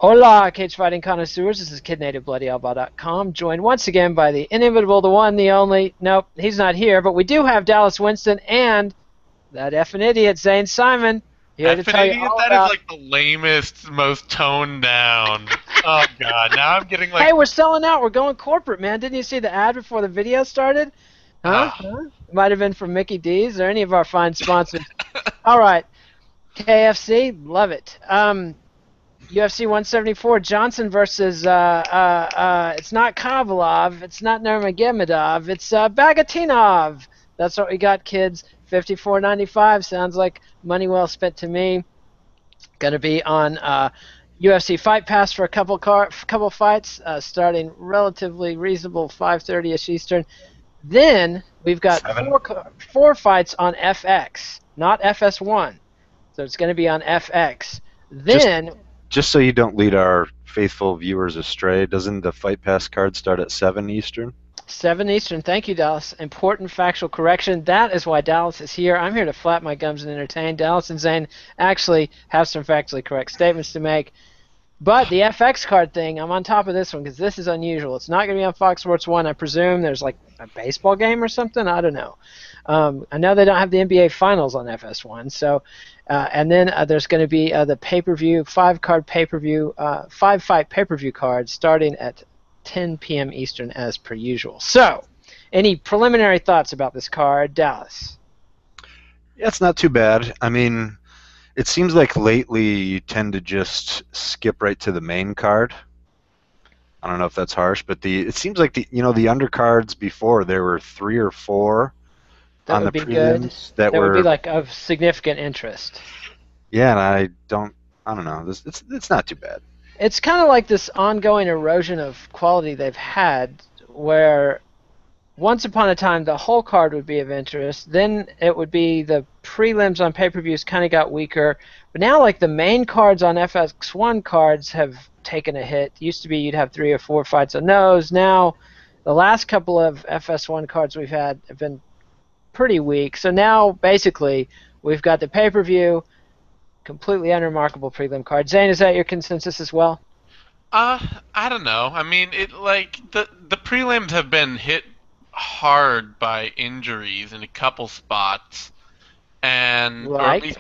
Hola, cage fighting connoisseurs. This is KidNativeBloodyElbow.com, joined once again by the inimitable, the one, the only. Nope, he's not here, but we do have Dallas Winston and that effing idiot, Zane Simon, here to Effing tell you idiot? all That is about. like the lamest, most toned down. Oh god, now I'm getting Hey, like, we're selling out. We're going corporate, man. Didn't you see the ad before the video started? Huh? ah, Huh? It might have been from Mickey D's or any of our fine sponsors. All right, KFC, love it. UFC 174, Johnson versus it's not Kovalev, it's not Nurmagomedov, it's Bagautinov. That's what we got, kids. 54.95 sounds like money well spent to me. Going to be on UFC Fight Pass for a couple fights, starting relatively reasonable 5:30ish Eastern. Then we've got seven. four fights on FX, not FS1. So it's going to be on FX. Just Then just so you don't lead our faithful viewers astray, doesn't the Fight Pass card start at 7 Eastern? 7 Eastern. Thank you, Dallas. Important factual correction. That is why Dallas is here. I'm here to flap my gums and entertain. Dallas and Zane actually have some factually correct statements to make. But the FX card thing, I'm on top of this one because this is unusual. It's not going to be on Fox Sports 1. I presume there's like a baseball game or something. I don't know. I know they don't have the NBA Finals on FS1. So, and then there's going to be the pay-per-view, five-card pay-per-view, five-fight pay-per-view card starting at 10 p.m. Eastern as per usual. So, any preliminary thoughts about this card, Dallas? Yeah, it's not too bad. I mean, it seems like lately you tend to just skip right to the main card. I don't know if that's harsh, but it seems like the undercards before there were 3 or 4 That on the would be good. prelims that That would be were, like of significant interest. yeah, and I don't know. It's not too bad. It's kind of like this ongoing erosion of quality they've had, where once upon a time the whole card would be of interest, then it would be the prelims on pay-per-views kind of got weaker, but now like the main cards on FX1 cards have taken a hit. Used to be you'd have 3 or 4 fights on those. Now the last couple of FS1 cards we've had have been pretty weak. So now basically we've got the pay-per-view, completely unremarkable prelim card. Zane, is that your consensus as well? I don't know. I mean, it like the prelims have been hit hard by injuries in a couple spots, and or at least,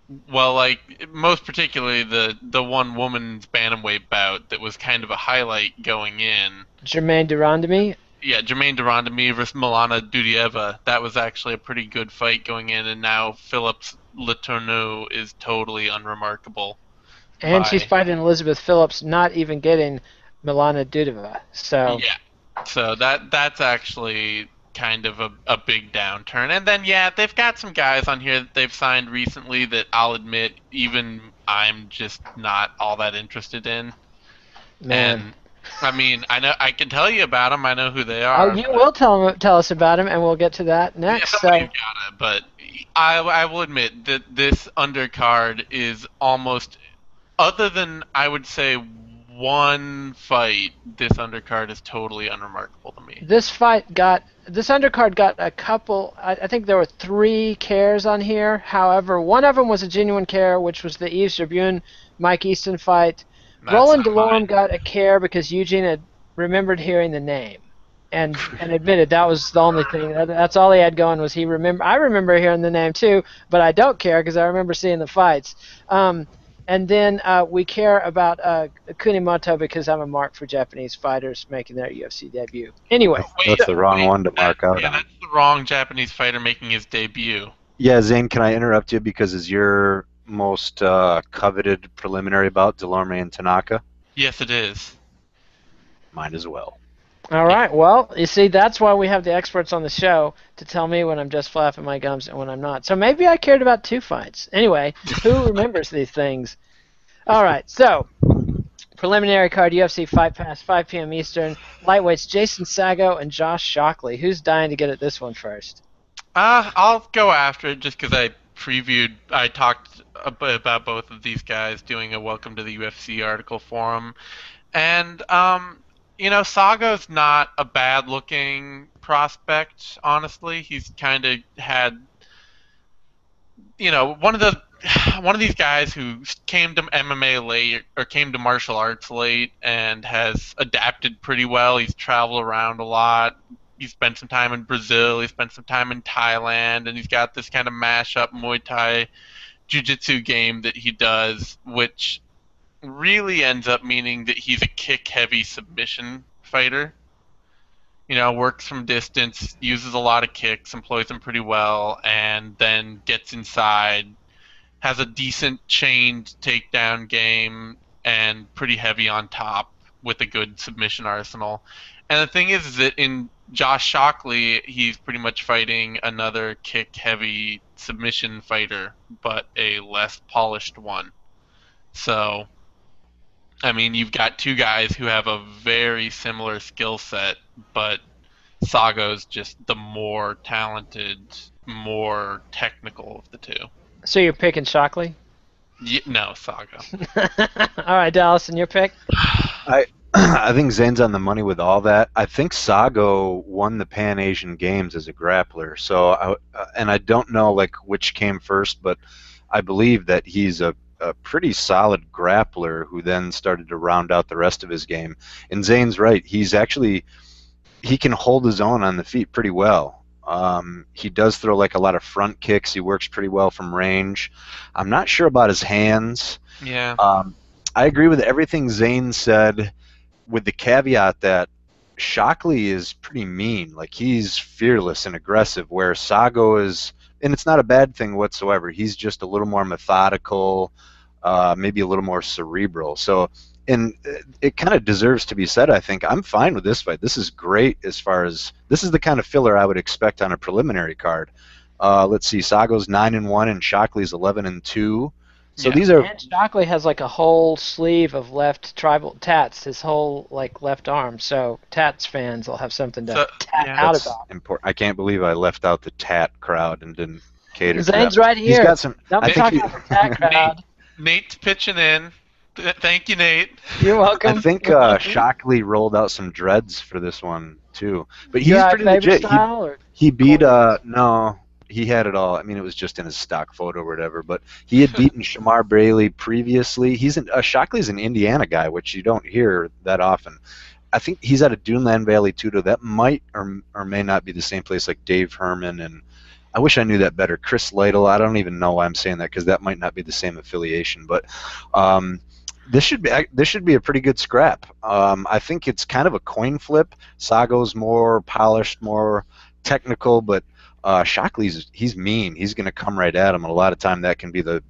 Like well, like most particularly the one woman's bantamweight bout that was kind of a highlight going in. Jermaine Durandamy. Yeah, Jermaine Durandamy versus Milana Dudieva. That was actually a pretty good fight going in, and now Phillips Letourneau is totally unremarkable. And she's By fighting Elizabeth Phillips, not even getting Milana Dudova. So yeah, so that's actually kind of a big downturn. And then yeah, they've got some guys on here that they've signed recently that I'll admit even I'm just not all that interested in. man, And I mean, I can tell you about them. I know who they oh, are, you but will tell us about him, and we'll get to that yeah, next. somebody's So got it. But I will admit that this undercard is almost, other than I would say one fight, this undercard is totally unremarkable to me. this undercard got a couple. I think there were 3 cares on here. However, one of them was a genuine care, which was the Yves Jabun Mike Easton fight. That's Roland not Delorme mine. got a care because Eugene had remembered hearing the name, and admitted that was the only thing. That's all he had going was he remember. I remember hearing the name too, but I don't care because I remember seeing the fights. And then we care about Kunimoto because I'm a mark for Japanese fighters making their UFC debut. Anyway, Wait, That's the wrong wait. one to mark out Yeah, on. that's the wrong Japanese fighter making his debut. Yeah, Zane, can I interrupt you because is your most coveted preliminary bout Delorme and Tanaka? Yes, it is. Mine as well. all Yeah. right. Well, you see, that's why we have the experts on the show to tell me when I'm just flapping my gums and when I'm not. So maybe I cared about 2 fights. Anyway, who remembers these things? All right. So preliminary card UFC Fight Pass 5 p.m. Eastern. Lightweights Jason Sago and Josh Shockley. Who's dying to get at this one first? I'll go after it just because I talked a bit about both of these guys doing a Welcome to the UFC article for them. And, Sago's not a bad looking prospect, honestly. He's kind of had, one of the one of these guys who came to MMA late or came to martial arts late and has adapted pretty well. He's traveled around a lot. He spent some time in Brazil. He spent some time in Thailand, and he's got this kind of mashup Muay Thai jiu-jitsu game that he does, which really ends up meaning that he's a kick-heavy submission fighter. Works from distance, uses a lot of kicks, employs them pretty well, and then gets inside, has a decent chained takedown game, and pretty heavy on top with a good submission arsenal. And the thing is that in Josh Shockley, he's pretty much fighting another kick-heavy submission fighter, but a less polished one. So, I mean, you've got two guys who have a very similar skill set, but Sago's just the more talented, more technical of the two. So you're picking Shockley? No, Sago. All right, Dallas, and your pick? I think Zane's on the money with all that. I think Sago won the Pan Asian Games as a grappler. So, and I don't know like which came first, but I believe that he's a pretty solid grappler who then started to round out the rest of his game. And Zane's right. He can hold his own on the feet pretty well. He does throw like a lot of front kicks. He works pretty well from range. I'm not sure about his hands. Yeah. I agree with everything Zane said, with the caveat that Shockley is pretty mean. Like, he's fearless and aggressive, where Sago is, and it's not a bad thing whatsoever. He's just a little more methodical, maybe a little more cerebral. So, and it kind of deserves to be said, I think. I'm fine with this fight. This is great as far as, this is the kind of filler I would expect on a preliminary card. Let's see, Sago's 9-1 and Shockley's 11-2. So these are. And Shockley has like a whole sleeve of left tribal tats, his whole like left arm. So tats fans will have something to tat out about. Important. I can't believe I left out the tat crowd and didn't cater to Zane's them. right here. He's got some. Don't be talking about the tat crowd. Nate's pitching in. Thank you, Nate. You're welcome. I think Shockley rolled out some dreads for this one too, but he's pretty legit. He beat no. He had it all. I mean, it was just in his stock photo or whatever. But he had beaten Shamar Braley previously. Shockley's an Indiana guy, which you don't hear that often. I think he's out of Duneland Valley too. That might or may not be the same place like Dave Herman, and I wish I knew that better. Chris Lytle. I don't even know why I'm saying that, because that might not be the same affiliation. But this should be a pretty good scrap. I think it's kind of a coin flip. Sago's more polished, more technical, but Shockley's, he's mean. He's going to come right at him, and a lot of time that can be the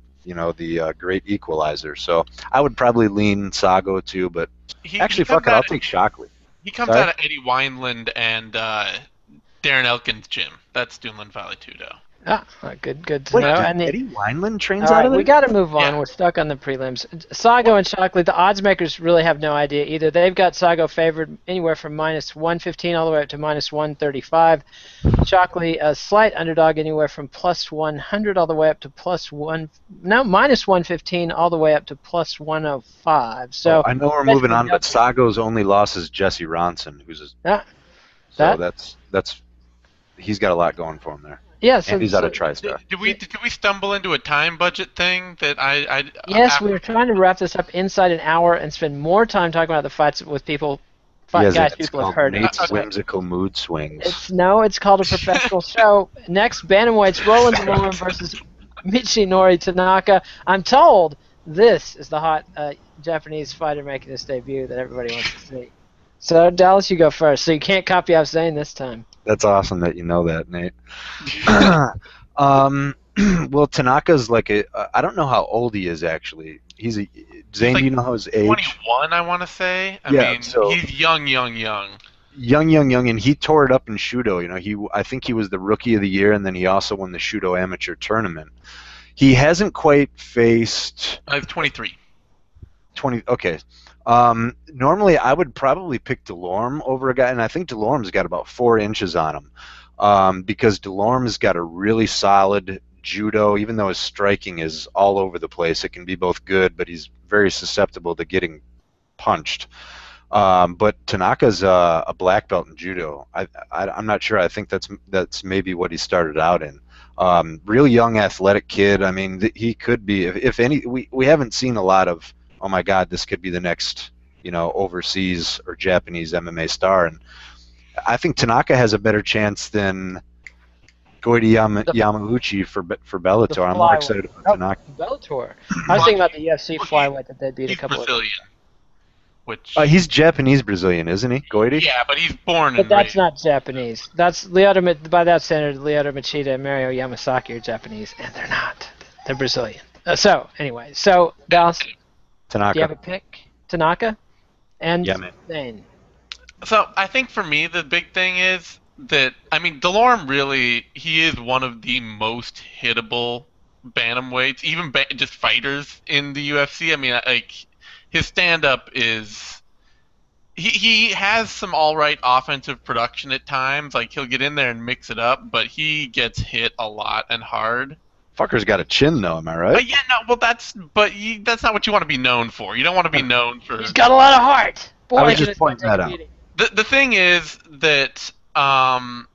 great equalizer. So I would probably lean Sago too, but fuck it, I'll take Shockley. He comes out of Eddie Wineland and Darren Elkin's gym. That's Duneland Valley too, though. Ah, good to know. And Eddie Wineland trains all right, out of there? we got to move on. Yeah. We're stuck on the prelims. Sago and Shockley, the odds makers really have no idea either. They've got Sago favored anywhere from -115 all the way up to -135. Shockley, a slight underdog, anywhere from +100 all the way up to -115 all the way up to +105. So I know we're moving on, but Sago's only loss is Jesse Ronson, who's that's he's got a lot going for him there. Yeah, and he's out of TriStar. Did we stumble into a time budget thing that Yes, we were trying to wrap this up inside an hour and spend more time talking about the fights with people. Guys, people have heard. Nate's whimsical mood swings. It's called a professional show. Next, bantamweights Roland Malone versus Michinori Tanaka. I'm told this is the hot Japanese fighter making his debut that everybody wants to see. So Dallas, you go first. So you can't copy off Zane this time. That's awesome that you know that, Nate. Well, Tanaka's like I don't know how old he is actually. Zane, like, do you know his age? 21, I want to say. I mean, so he's young. Young, and he tore it up in Shudo. I think he was the rookie of the year, and then he also won the Shudo amateur tournament. He hasn't quite faced. I was 23. 20. Okay. Normally, I would probably pick Delorme over a guy, and I think Delorme's got about 4 inches on him, because Delorme's got a really solid judo. Even though his striking is all over the place, it can be both good, but he's very susceptible to getting punched. But Tanaka's a black belt in judo. I'm not sure. I think that's maybe what he started out in. Real young, athletic kid. I mean, he could be. If any, we haven't seen a lot of. Oh my God, this could be the next, overseas or Japanese MMA star. And I think Tanaka has a better chance than Goiti Yamauchi for The Bellator. I'm more excited about Tanaka. Bellator. I was thinking about the UFC flyweight that they beat a He's couple Brazilian, which He's Japanese Brazilian, isn't he, Goiti? yeah, but he's born But and that's raised. not Japanese. That's by that standard, Lyoto Machida and Mario Yamasaki are Japanese, and they're not. They're Brazilian. Anyway, Dallas, Tanaka. do you have a pick? Tanaka? And Yeah, man. Zane. So I think for me the big thing is that Delorme really he is one of the most hittable bantamweights, even just fighters in the UFC. I mean, like his stand-up is he has some all right offensive production at times. Like he'll get in there and mix it up, but he gets hit a lot and hard. Fucker's got a chin, though. Am I right? But yeah, no, well that's not what you want to be known for. You don't want to be known for. He's got a lot of heart. Boy, I was can just this pointing guy that take a out. beating. The thing is that I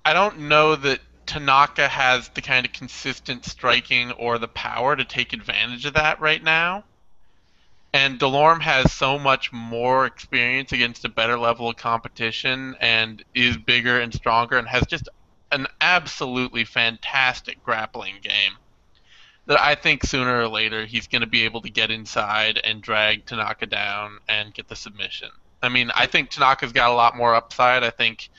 don't know that Tanaka has the kind of consistent striking or the power to take advantage of that right now. And Delorme has so much more experience against a better level of competition and is bigger and stronger and has just an absolutely fantastic grappling game that I think sooner or later he's going to be able to get inside and drag Tanaka down and get the submission. I mean, I think Tanaka's got a lot more upside. I think,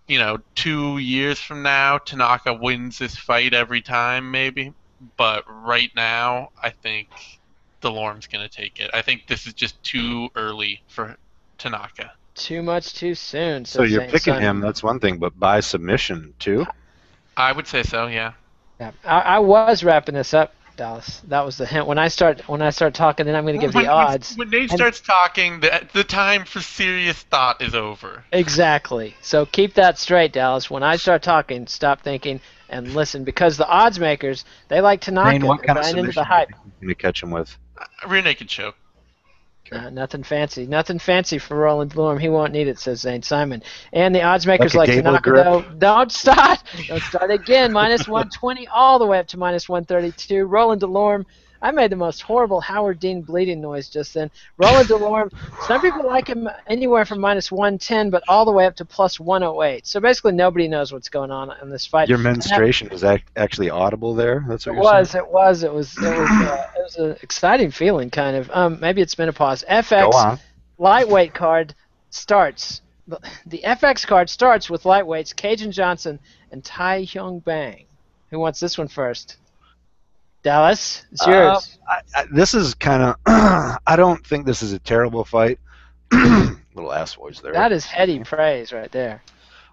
2 years from now, Tanaka wins this fight every time, maybe. But right now, I think Delorme's going to take it. I think this is just too early for Tanaka. Too much too soon. So you're Zane picking Simon. him, that's one thing, but by submission, too? I would say so, yeah. Yeah. I was wrapping this up, Dallas. That was the hint. When I start talking, then I'm going to give the odds. When Nate starts talking, the time for serious thought is over. Exactly. So keep that straight, Dallas. When I start talking, stop thinking and listen, because the odds makers, they like Tanaka. Maine, what They're kind of buying into submission the hype. do you think you're going to catch him with? Rear naked choke. Nothing fancy. Nothing fancy for Roland Delorme. He won't need it, says Zane Simon. And the odds makers Like like a gable Tanaka, grip? though. Don't start. Don't start again. Minus 120 all the way up to minus 132. Roland Delorme. I made the most horrible Howard Dean bleeding noise just then. Roland Delorme, some people like him anywhere from minus 110, but all the way up to plus 108. So basically nobody knows what's going on in this fight. Your menstruation is actually audible there? That's what It you're was, saying? it was an exciting feeling, kind of. Maybe it's menopause. Go FX on. lightweight card starts. The FX card starts with lightweights Cajun Johnson and Tai Hyung Bang. Who wants this one first? Dallas, it's yours. This is kind of... I don't think this is a terrible fight. Little ass voice there. That is heady praise right there.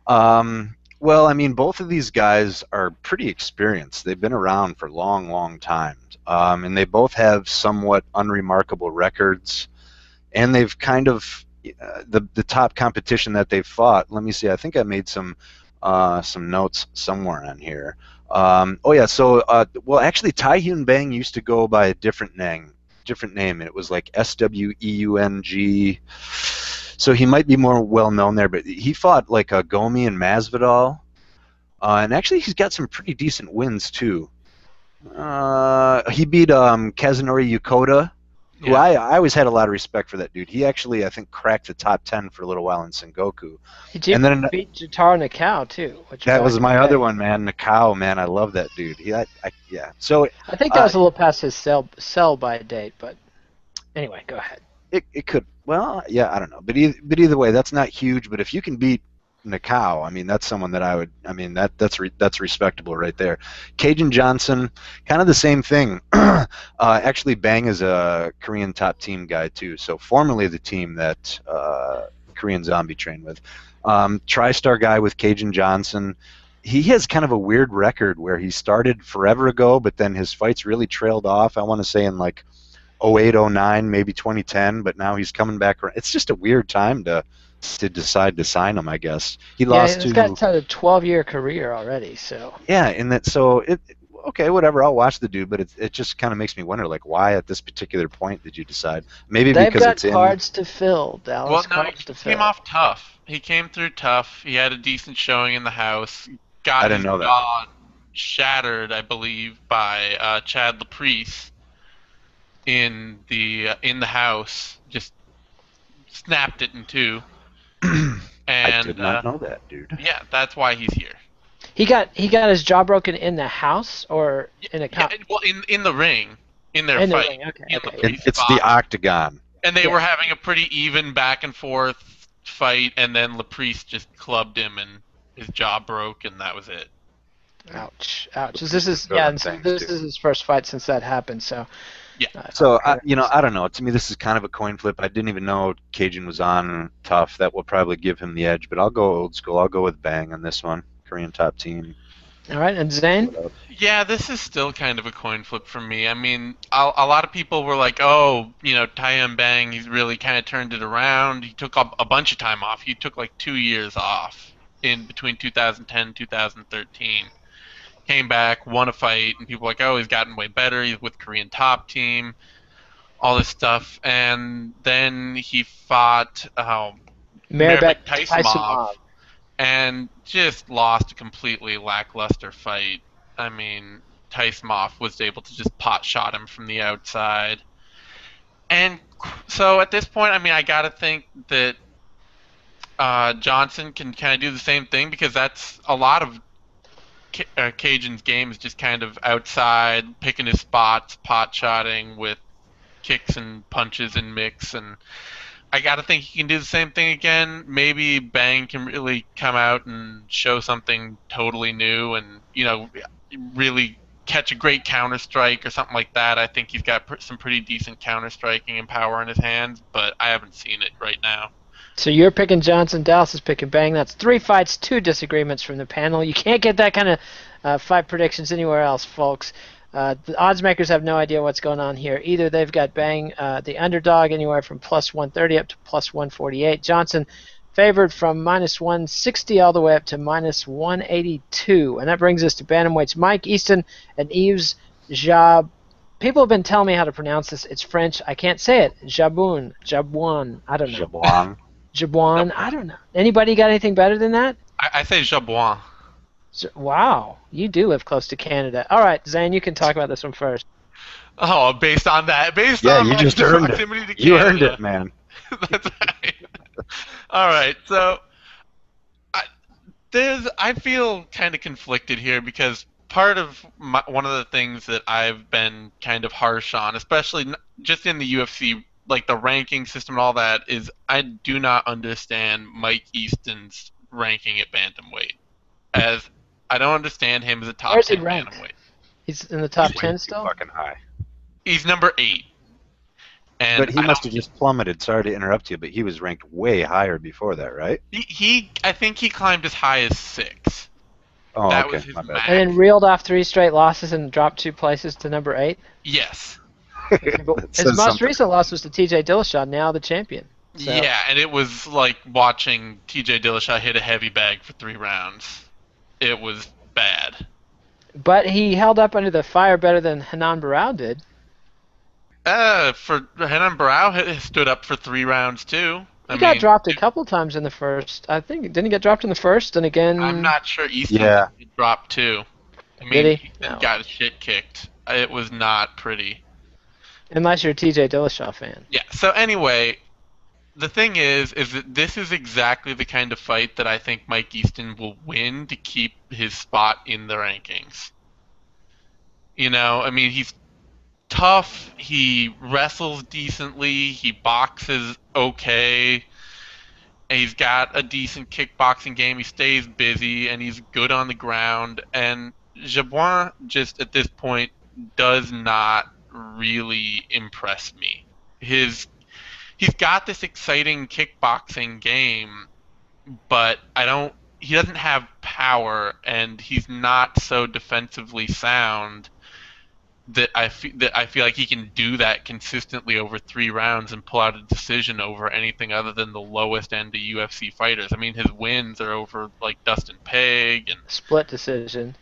Well, I mean, both of these guys are pretty experienced. They've been around for long, long times. And they both have somewhat unremarkable records. And they've kind of... the top competition that they've fought... Let me see. I think I made some notes somewhere on here. Well, actually, Tai Hyun Bang used to go by a different name. It was like Sweung. So he might be more well known there, but he fought like Gomi and Masvidal, and actually he's got some pretty decent wins too. He beat Kazunori Yokota, who I always had a lot of respect for that dude. He actually, I think, cracked the top 10 for a little while in Sengoku. He beat Jotaro Nakao too. That was my other one, man. Nakao, man, I love that dude. So I think that was a little past his sell by date, but anyway, go ahead. It could, well, yeah, I don't know, but either way, that's not huge. But if you can beat Nakao, I mean, that's someone that I would, I mean, that's respectable right there. Cajun Johnson, kind of the same thing. Actually, Bang is a Korean top team guy too, so formerly the team that Korean Zombie trained with. TriStar guy with Cajun Johnson. He has kind of a weird record where he started forever ago, but then his fights really trailed off. I want to say in like 08, 09, maybe 2010, but now he's coming back around. It's just a weird time to decide to sign him, I guess. He's got a 12-year career already, so. Yeah, and that okay, whatever. I'll watch the dude, but it just kind of makes me wonder, like, why at this particular point did you decide? Maybe because it's in. They've got cards to fill, Dallas. Well, no, he came off tough. He came through tough. He had a decent showing in the house. I didn't know that. shattered, I believe, by Chad Laprise in the house. Just snapped it in two, I did and not know that, dude. yeah, that's why he's here. He got his jaw broken in the house or in a Yeah, well, in the ring, in their in the fight, ring. Okay, in okay. Laprise It's the fought, octagon. and they Yeah. were having a pretty even back and forth fight, and then Laprise just clubbed him, and his jaw broke, and that was it. Ouch, ouch. Laprise This was is good on and so things, this too. is his first fight since that happened. So. Yeah. So I don't know. To me, this is kind of a coin flip. I didn't even know Cajun was on tough. That will probably give him the edge. But I'll go old school. I'll go with Bang on this one. Korean top team. All right, and Zane. Yeah, this is still kind of a coin flip for me. I mean, a lot of people were like, oh, Tai Bang, he's really kind of turned it around. He took a bunch of time off. He took like 2 years off in between 2010 and 2013. Came back, won a fight, and people were like, oh, he's gotten way better. He's with Korean top team, all this stuff. And then he fought Maribek Taisimov and just lost a completely lackluster fight. I mean, Taisimov was able to just pot shot him from the outside. And so at this point, I mean, I got to think that Johnson can kind of do the same thing, because that's a lot of Cajun's game is just kind of outside, picking his spots, pot shotting with kicks and punches and mix, and I gotta think he can do the same thing again. Maybe Bang can really come out and show something totally new, and really catch a great counter strike or something like that. I think he's got some pretty decent counter striking and power in his hands, but I haven't seen it right now. So you're picking Johnson, Dallas is picking Bang. That's 3 fights, 2 disagreements from the panel. You can't get that kind of fight predictions anywhere else, folks. The odds makers have no idea what's going on here. Either they've got Bang, the underdog, anywhere from plus 130 up to plus 148. Johnson favored from minus 160 all the way up to minus 182. And that brings us to bantamweights Mike Easton and Yves Jab. People have been telling me how to pronounce this. It's French. I can't say it. Jabouin. I don't know. Jabouin. I don't know. Anybody got anything better than that? I say Jabouin. Wow, you do live close to Canada. All right, Zane, you can talk about this one first. Oh, based on that, Yeah, on you my just earned proximity it. to You Canada. earned it, man. That's right. All right, so I feel kind of conflicted here, because part of one of the things that I've been kind of harsh on, especially just in the UFC, like the ranking system and all that, is I do not understand Mike Easton's ranking at bantamweight. As I don't understand him as a top 10 bantamweight. He's in the top He's 10 way still? too fucking high. He's number 8. And But he must have just plummeted. Sorry to interrupt you, but he was ranked way higher before that, right? I think he climbed as high as 6. Oh, That okay. was his My bad. max. And then reeled off 3 straight losses and dropped 2 places to number 8? Yes. His most recent loss was to TJ Dillashaw, now the champion. So. Yeah, and it was like watching TJ Dillashaw hit a heavy bag for 3 rounds. It was bad. But he held up under the fire better than Hanan Barao did. For Hanan Barao stood up for 3 rounds too. He got dropped a couple times in the first. I think didn't he get dropped in the first and again? I'm not sure. Easton dropped too. I mean, did he? Easton got his shit kicked. It was not pretty. Unless you're a TJ Dillashaw fan. Yeah. So anyway, the thing is that this is exactly the kind of fight that I think Mike Easton will win to keep his spot in the rankings. I mean, he's tough, he wrestles decently, he boxes okay, and he's got a decent kickboxing game, he stays busy, and he's good on the ground, and Jabouin just at this point does not really impress me. He's got this exciting kickboxing game, but he doesn't have power, and he's not so defensively sound that I feel like he can do that consistently over 3 rounds and pull out a decision over anything other than the lowest end of UFC fighters. I mean, his wins are over like Dustin Pegg and split decision.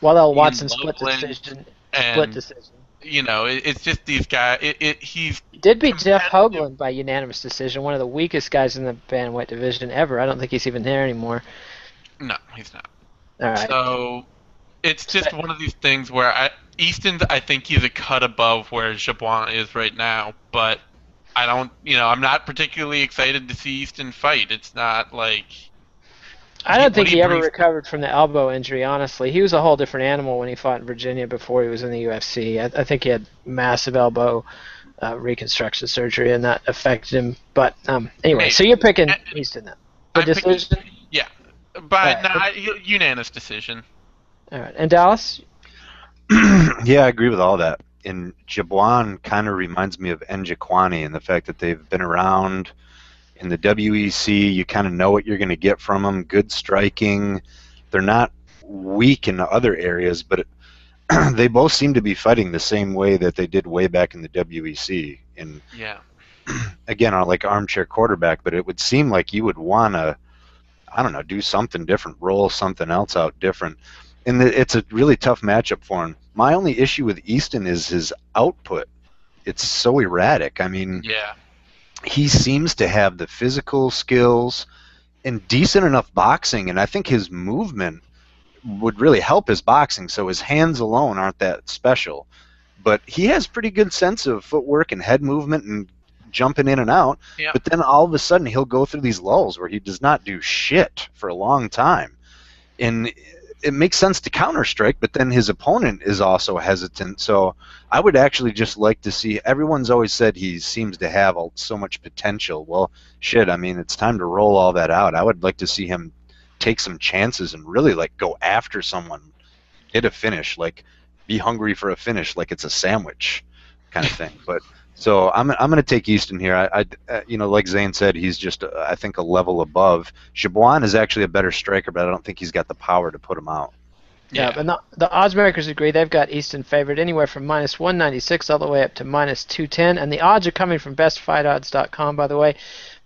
Waddell Watson split decision. Split decision. It's just these guys. He did beat Jeff Hoagland by unanimous decision, one of the weakest guys in the bantamweight division ever. I don't think he's even there anymore. No, he's not. All right. So it's just one of these things where Easton, I think he's a cut above where Jabouin is right now, but I don't, I'm not particularly excited to see Easton fight. It's not like I don't what think he he ever brings. recovered from the elbow injury, honestly. He was a whole different animal when he fought in Virginia before he was in the UFC. I think he had massive elbow reconstruction surgery, and that affected him. But anyway, so Maybe. you're picking Easton now. The I'm picking, decision? yeah, All but right. unanimous decision. All right. And Dallas? Yeah, I agree with all that. And Jabouin kind of reminds me of Njikwani and the fact that they've been around in the WEC. You kind of know what you're going to get from them. Good striking. They're not weak in other areas, but they both seem to be fighting the same way that they did way back in the WEC. And Yeah. again, like armchair quarterback, but it would seem like you would want to, I don't know, do something different, roll something else out different. And it's a really tough matchup for him. My only issue with Easton is his output. It's so erratic. I mean, Yeah. he seems to have the physical skills and decent enough boxing, and I think his movement would really help his boxing, so his hands alone aren't that special. But he has pretty good sense of footwork and head movement and jumping in and out. Yeah. But then all of a sudden he'll go through these lulls where he does not do shit for a long time. And it makes sense to counter strike, but then his opponent is also hesitant. So I would actually just like to see, everyone's always said he seems to have so much potential. Well, shit, I mean, it's time to roll all that out. I would like to see him take some chances and really like go after someone, get a finish, like be hungry for a finish, like it's a sandwich kind of thing. But so I'm going to take Easton here. Like Zane said, he's just I think a level above. Jabouin is actually a better striker, but I don't think he's got the power to put him out. Yeah, but the odds makers agree. They've got Easton favored anywhere from minus 196 all the way up to minus 210, and the odds are coming from bestfightodds.com, by the way,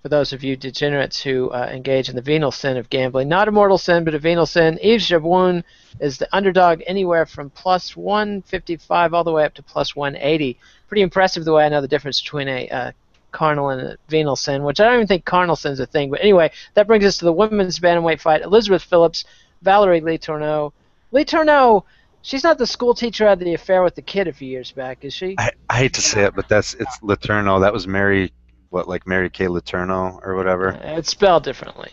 for those of you degenerates who engage in the venal sin of gambling. Not a mortal sin, but a venal sin. Yves Jabouin is the underdog anywhere from plus 155 all the way up to plus 180. Pretty impressive the way I know the difference between a carnal and a venal sin, which I don't even think carnal sin is a thing. But anyway, that brings us to the women's bantamweight fight. Elizabeth Phillips, Valerie Lee Tourneau. Lee Tourneau, she's not the school teacher who had the affair with the kid a few years back, is she? I hate to say it, but it's Letourneau. That was Mary Kay Letourneau or whatever. It's spelled differently.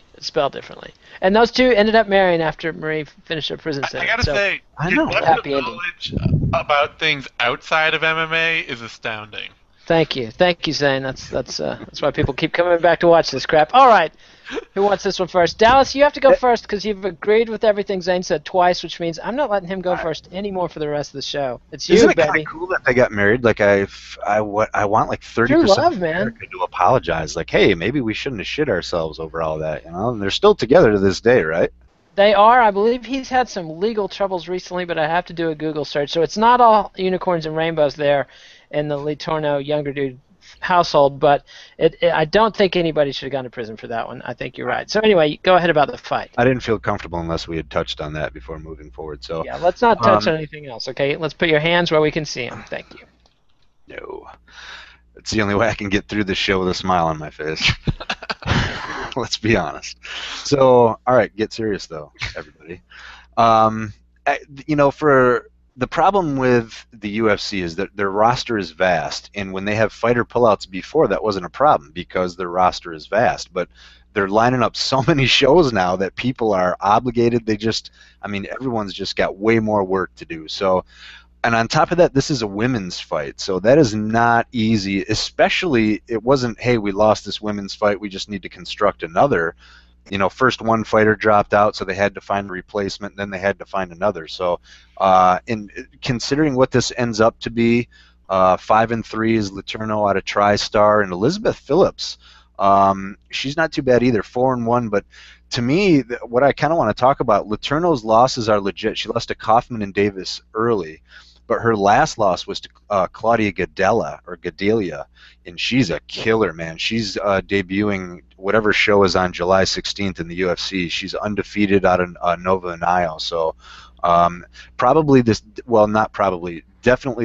And those two ended up marrying after Marie finished her prison sentence. I gotta say, I your know. depth of knowledge about things outside of MMA is astounding. Thank you, Zane. That's why people keep coming back to watch this crap. All right, who wants this one first? Dallas, you have to go first because you've agreed with everything Zane said twice, which means I'm not letting him go first anymore for the rest of the show. It's you, Isn't it baby. kind of cool that they got married? Like I want like 30% True love, of man. America to apologize. Like, hey, maybe we shouldn't have shit ourselves over all that, And they're still together to this day, right? They are. I believe he's had some legal troubles recently, but I have to do a Google search. So it's not all unicorns and rainbows there in the Lee Tourneau younger dude household, but I don't think anybody should have gone to prison for that one. I think you're right. So anyway, go ahead about the fight. I didn't feel comfortable unless we had touched on that before moving forward. So yeah, let's not touch on anything else, okay? Let's put your hands where we can see them. Thank you. No. It's the only way I can get through the show with a smile on my face. Let's be honest. So, all right, get serious though, everybody. For the problem with the UFC is that their roster is vast, and when they have fighter pullouts before, that wasn't a problem because their roster is vast. But they're lining up so many shows now that people are obligated. Everyone's just got way more work to do. So, and on top of that, this is a women's fight, so that is not easy. Especially, it wasn't, hey, we lost this women's fight, we just need to construct another. First one fighter dropped out, so they had to find a replacement, and then they had to find another. So, in considering what this ends up to be, 5-3 is Letourneau out of TriStar, and Elizabeth Phillips, she's not too bad either, 4-1. But to me, what I kind of want to talk about, Letourneau's losses are legit. She lost to Kaufman and Davis early, but her last loss was to Claudia Gadelia, and she's a killer, man. She's debuting whatever show is on July 16th in the UFC. She's undefeated out of Nova Nile. So definitely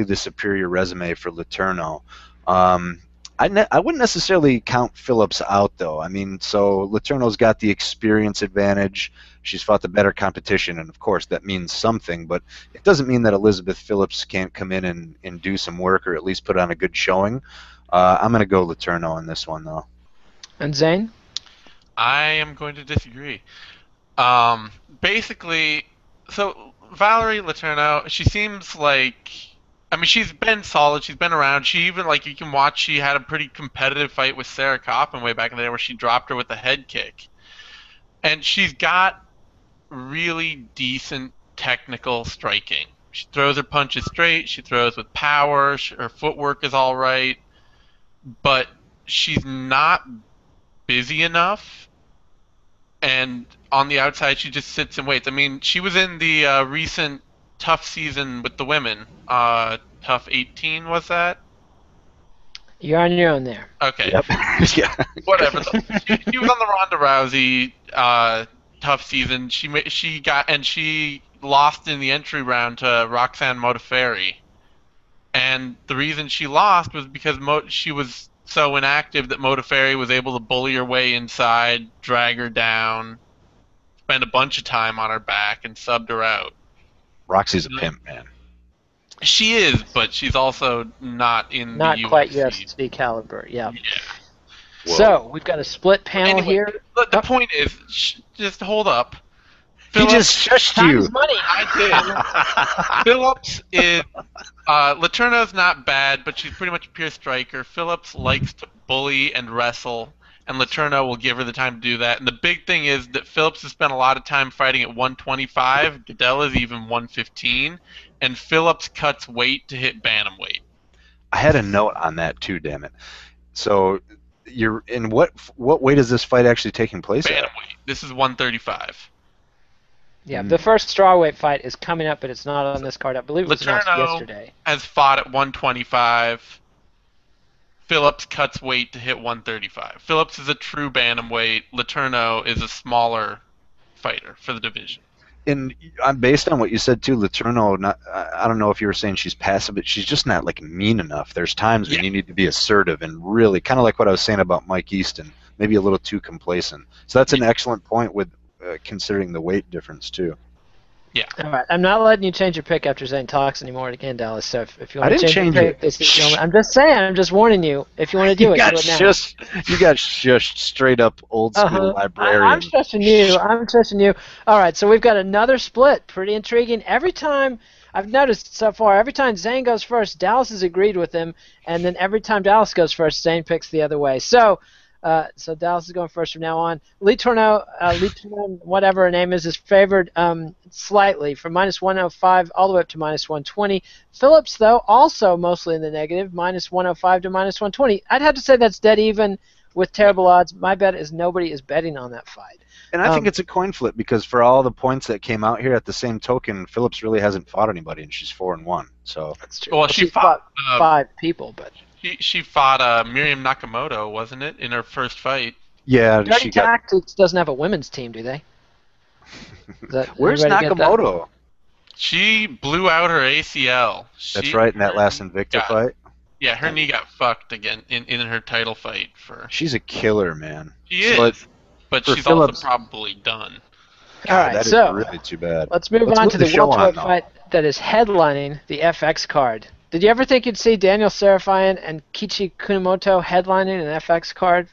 the superior resume for Letourneau. I wouldn't necessarily count Phillips out, though. I mean, so Letourneau's got the experience advantage. She's fought the better competition, and of course that means something, but it doesn't mean that Elizabeth Phillips can't come in and do some work or at least put on a good showing. I'm going to go Letourneau in this one, though. And Zane? I am going to disagree. Basically, so Valerie Letourneau, she seems like, I mean, she's been solid. She's been around. She even, like, you can watch, she had a pretty competitive fight with Sarah Kaufman way back in the day where she dropped her with a head kick. And she's got really decent technical striking. She throws her punches straight. She throws with power. Her footwork is all right. But she's not busy enough. And on the outside, she just sits and waits. I mean, she was in the recent Tough season with the women. Tough 18 was that? You're on your own there. Okay. Yep. Yeah. Whatever. She was on the Ronda Rousey Tough season. She lost in the entry round to Roxanne Modafferi. And the reason she lost was because she was so inactive that Modafferi was able to bully her way inside, drag her down, spend a bunch of time on her back, and subbed her out. Roxy's a pimp, man. She is, but she's also not in Not the quite UFC. UFC caliber, yeah. Yeah. So, we've got a split panel Anyway, here. The point is, just hold up. He just shushed you. Time's money. I did. Phillips is Letourneau's not bad, but she's pretty much a pure striker. Phillips likes to bully and wrestle, and Letourneau will give her the time to do that. And the big thing is that Phillips has spent a lot of time fighting at 125. Goodell is even 115, and Phillips cuts weight to hit bantamweight. I had a note on that too. Damn it. So you're in what weight is this fight actually taking place at? Bantamweight. This is 135. Yeah, the first strawweight fight is coming up, but it's not on this card. I believe it was announced Letourneau yesterday. has fought at 125. Phillips cuts weight to hit 135. Phillips is a true bantamweight. Letourneau is a smaller fighter for the division. And based on what you said too, Letourneau, I don't know if you were saying she's passive, but she's just not like mean enough. There's times when you need to be assertive and really kind of like what I was saying about Mike Easton, maybe a little too complacent. So that's an excellent point with considering the weight difference too. Yeah. All right, I'm not letting you change your pick after Zane talks anymore again, Dallas. So if you want to change your pick, it. this is the moment. I'm just saying. I'm just warning you. If you want to do it, do it now. You got shushed straight up old school librarian. I'm trusting you. I'm trusting you. All right, so we've got another split. Pretty intriguing. Every time I've noticed so far, every time Zane goes first, Dallas has agreed with him, and then every time Dallas goes first, Zane picks the other way. So Dallas is going first from now on. Letourneau, whatever her name is favored slightly from minus 105 all the way up to minus 120. Phillips, though, also mostly in the negative, minus 105 to minus 120. I'd have to say that's dead even with terrible odds. My bet is nobody is betting on that fight. And I think it's a coin flip because for all the points that came out here, at the same token, Phillips really hasn't fought anybody, and she's 4-1. So that's true. Well, she fought 5 people, but. She fought Miriam Nakamoto, wasn't it, in her first fight? Yeah. Dirty Tactics doesn't have a women's team, do they? Where's Nakamoto? She blew out her ACL. That's right, in that last Invicta fight. Yeah, her knee got fucked again in her title fight. She's a killer, man. She is, but she's Phillips, also probably done. All right, that so is really too bad. Let's move on to the welterweight fight that is headlining the FX card. Did you ever think you'd see Daniel Sarafian and Kichi Kunamoto headlining an FX card?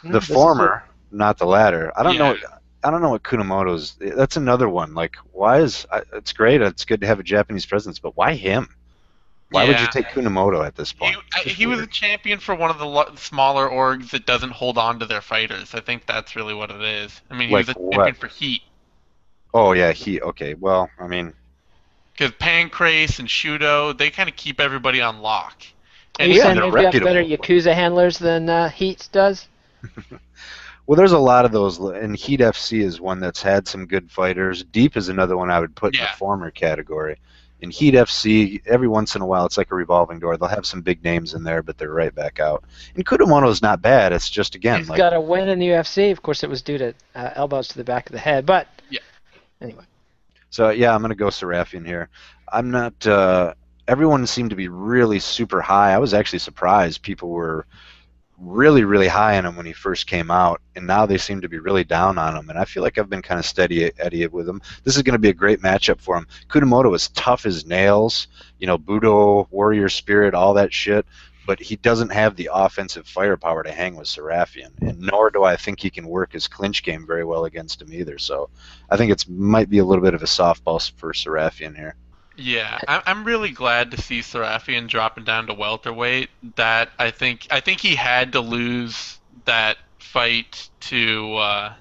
The former, not the latter. I don't know. I don't know what Kunamoto's. That's another one. Like, why is it's great? It's good to have a Japanese presence, but why him? Why would you take Kunamoto at this point? He was a champion for one of the smaller orgs that doesn't hold on to their fighters. I think that's really what it is. I mean, he was a champion for Heat. Oh yeah, Heat. Okay, well, I mean. Because Pancrase and Shudo, they kind of keep everybody on lock. And you saying maybe have better Yakuza handlers than Heat does? Well, there's a lot of those, and Heat FC is one that's had some good fighters. Deep is another one I would put in the former category. In Heat FC, every once in a while, it's like a revolving door. They'll have some big names in there, but they're right back out. And Kunamoto's not bad. It's just, again, he's got a win in the UFC. Of course, it was due to elbows to the back of the head, but anyway. So, yeah, I'm going to go Sarafian here. I'm not everyone seemed to be really super high. I was actually surprised people were really, really high on him when he first came out, and now they seem to be really down on him. And I feel like I've been kind of steady Eddie with him. This is going to be a great matchup for him. Kunamoto is tough as nails, Budo, warrior spirit, all that shit, but he doesn't have the offensive firepower to hang with Serafian, and nor do I think he can work his clinch game very well against him either. So I think it might be a little bit of a softball for Serafian here. Yeah, I'm really glad to see Serafian dropping down to welterweight. That I think he had to lose that fight to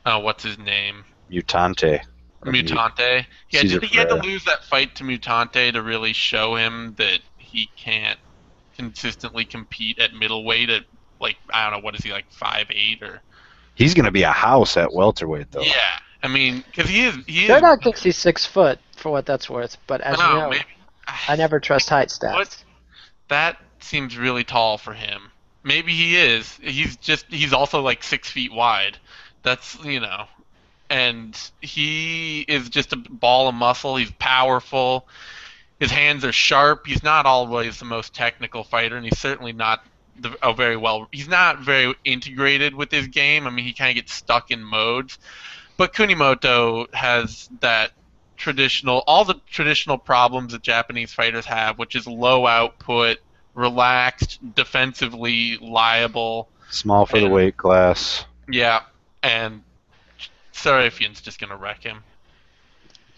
what's his name? Mutante. Mutante. Yeah, he had to lose that fight to Mutante to really show him that he can't consistently compete at middleweight at, like, I don't know, what is he, like 5'8" or? He's going to be a house at welterweight though. Yeah. I mean, because he is. Sherdog thinks he's 6 foot, for what that's worth. But as you know, maybe, I never trust height stats. That seems really tall for him. Maybe he is. He's also like 6 feet wide. That's, and he is just a ball of muscle. He's powerful. His hands are sharp. He's not always the most technical fighter, and he's certainly not he's not very integrated with his game. I mean, he kind of gets stuck in modes. But Kunimoto has all the traditional problems that Japanese fighters have, which is low output, relaxed, defensively liable. Small for the weight class. Yeah, and Serafian's just going to wreck him.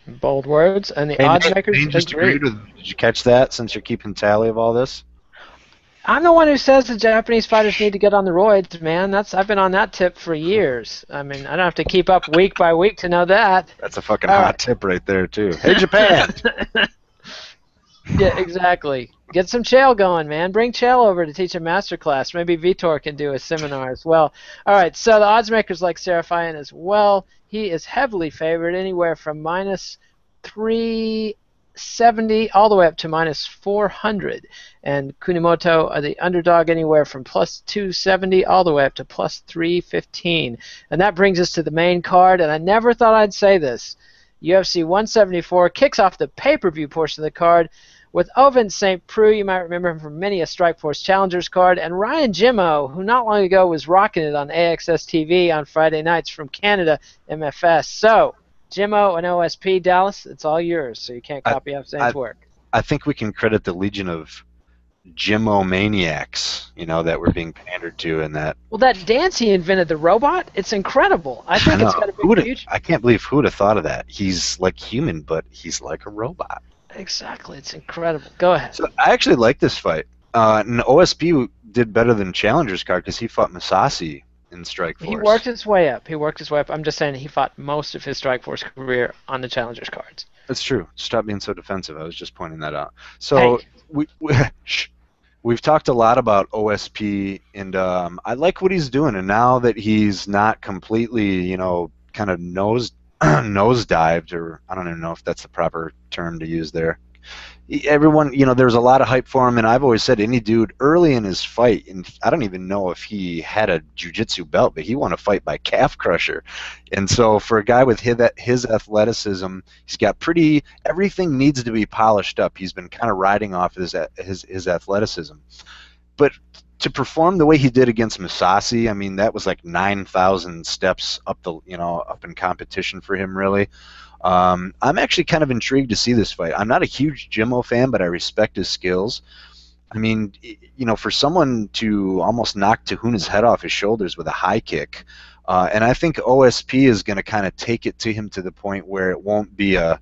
Bold words, and the odds makers agree. Did you catch that, since you're keeping tally of all this? I'm the one who says the Japanese fighters need to get on the roids, man. I've been on that tip for years. I mean, I don't have to keep up week by week to know that. That's a fucking hot tip right there, too. Hey, Japan! Yeah, exactly. Get some Chael going, man. Bring Chael over to teach a master class. Maybe Vitor can do a seminar as well. All right, so the odds makers like Serafian as well. He is heavily favored, anywhere from minus 370 all the way up to minus 400. And Kunimoto are the underdog, anywhere from plus 270 all the way up to plus 315. And that brings us to the main card, and I never thought I'd say this. UFC 174 kicks off the pay-per-view portion of the card with Ovince St. Preux. You might remember him from many a Strikeforce Challengers card, and Ryan Jimmo, who not long ago was rocking it on AXS TV on Friday nights from Canada, MFS. So, Jimmo and OSP, Dallas, it's all yours, so you can't copy Zane's work. I think we can credit the legion of Jimmo maniacs, that we're being pandered to in that. Well, that dance he invented, the robot, it's incredible. I think it's got a big future. I can't believe who would have thought of that. He's like human, but he's like a robot. Exactly. It's incredible. Go ahead. So I actually like this fight. And OSP did better than Challenger's card because he fought Masasi in Strikeforce. He worked his way up. I'm just saying he fought most of his Strikeforce career on the Challengers cards. That's true. Stop being so defensive. I was just pointing that out. So we've talked a lot about OSP, and I like what he's doing. And now that he's not completely, kind of nosedived, or I don't even know if that's the proper term to use there. Everyone, there was a lot of hype for him, and I've always said any dude early in his fight, and I don't even know if he had a jiu-jitsu belt, but he won a fight by calf crusher. And so for a guy with his athleticism, he's got everything needs to be polished up. He's been kind of riding off his athleticism. But to perform the way he did against Masasi, I mean, that was like 9,000 steps up up in competition for him, really. I'm actually kind of intrigued to see this fight. I'm not a huge Jimmo fan, but I respect his skills. I mean, for someone to almost knock Tahuna's head off his shoulders with a high kick, and I think OSP is going to kind of take it to him to the point where it won't be a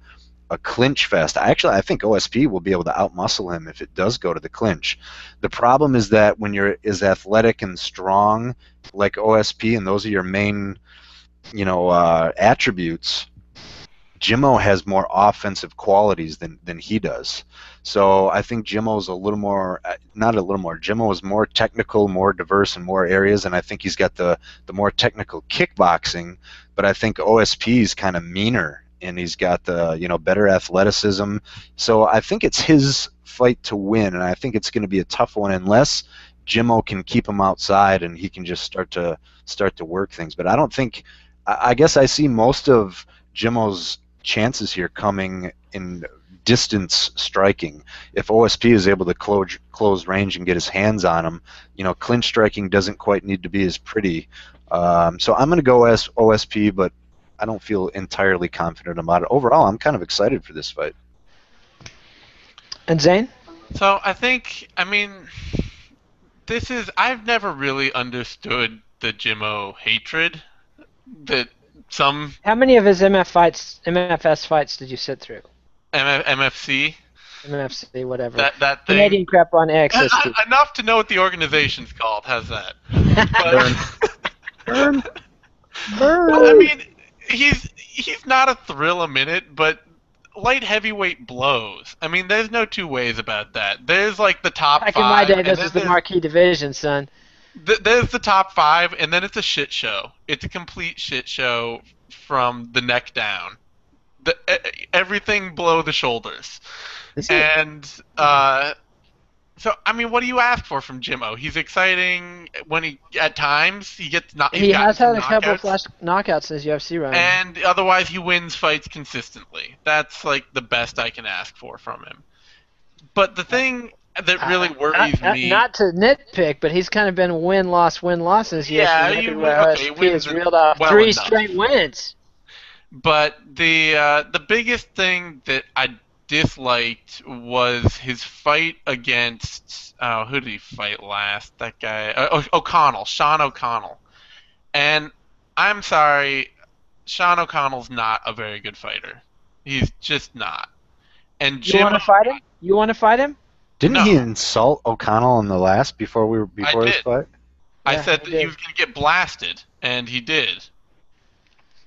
clinch fest. I think OSP will be able to outmuscle him if it does go to the clinch. The problem is that when you're as athletic and strong like OSP, and those are your main, attributes, Jimmo has more offensive qualities than he does. So I think Jimmo's Jimmo is more technical, more diverse in more areas, and I think he's got the more technical kickboxing, but I think OSP is kind of meaner, and he's got the better athleticism. So I think it's his fight to win, and I think it's going to be a tough one unless Jimmo can keep him outside and he can just start to work things. But I guess I see most of Jimmo's chances here coming in distance striking. If OSP is able to close range and get his hands on him, clinch striking doesn't quite need to be as pretty. So I'm going to go OSP, but I don't feel entirely confident about it. Overall, I'm kind of excited for this fight. And Zane? So I've never really understood the Jimmo hatred that some... How many of his MFS fights did you sit through? MFC? MFC, whatever. That thing. Canadian crap on AXS. Enough to know what the organization's called. How's that? Burn. I mean, he's not a thrill a minute, but light heavyweight blows. I mean, there's no two ways about that. There's like the top Back 5. In my day, this was the marquee division, son. There's the top 5, and then it's a shit show. It's a complete shit show from the neck down. Everything below the shoulders. And so I mean, what do you ask for from Jimmo? He's exciting when at times he gets he has had a couple of flash knockouts in his UFC run, and otherwise he wins fights consistently. That's like the best I can ask for from him. But the thing that really worries me, not to nitpick, but he's kind of been win-loss in his UFC. OSP has reeled off 3 straight wins. But the biggest thing that I disliked was his fight against who did he fight last? That guy Sean O'Connell. And I'm sorry, Sean O'Connell's not a very good fighter. He's just not. And you want to fight him? You want to fight him? Didn't he insult O'Connell in the last before this fight? I said that he was going to get blasted, and he did.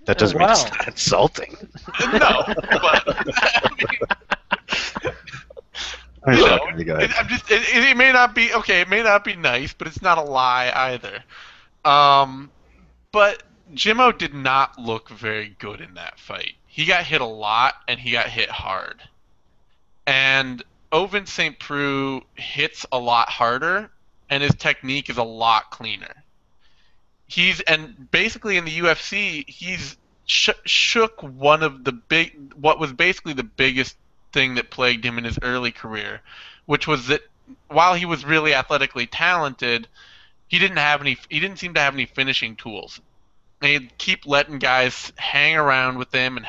That doesn't mean it's not insulting. No, but it may not be okay. It may not be nice, but it's not a lie either. But Jimmo did not look very good in that fight. He got hit a lot, and he got hit hard. And Ovince St. Preux hits a lot harder, and his technique is a lot cleaner. And basically in the UFC, he's shook one of what was basically the biggest thing that plagued him in his early career, which was that while he was really athletically talented, he didn't seem to have any finishing tools. And he'd keep letting guys hang around with him, and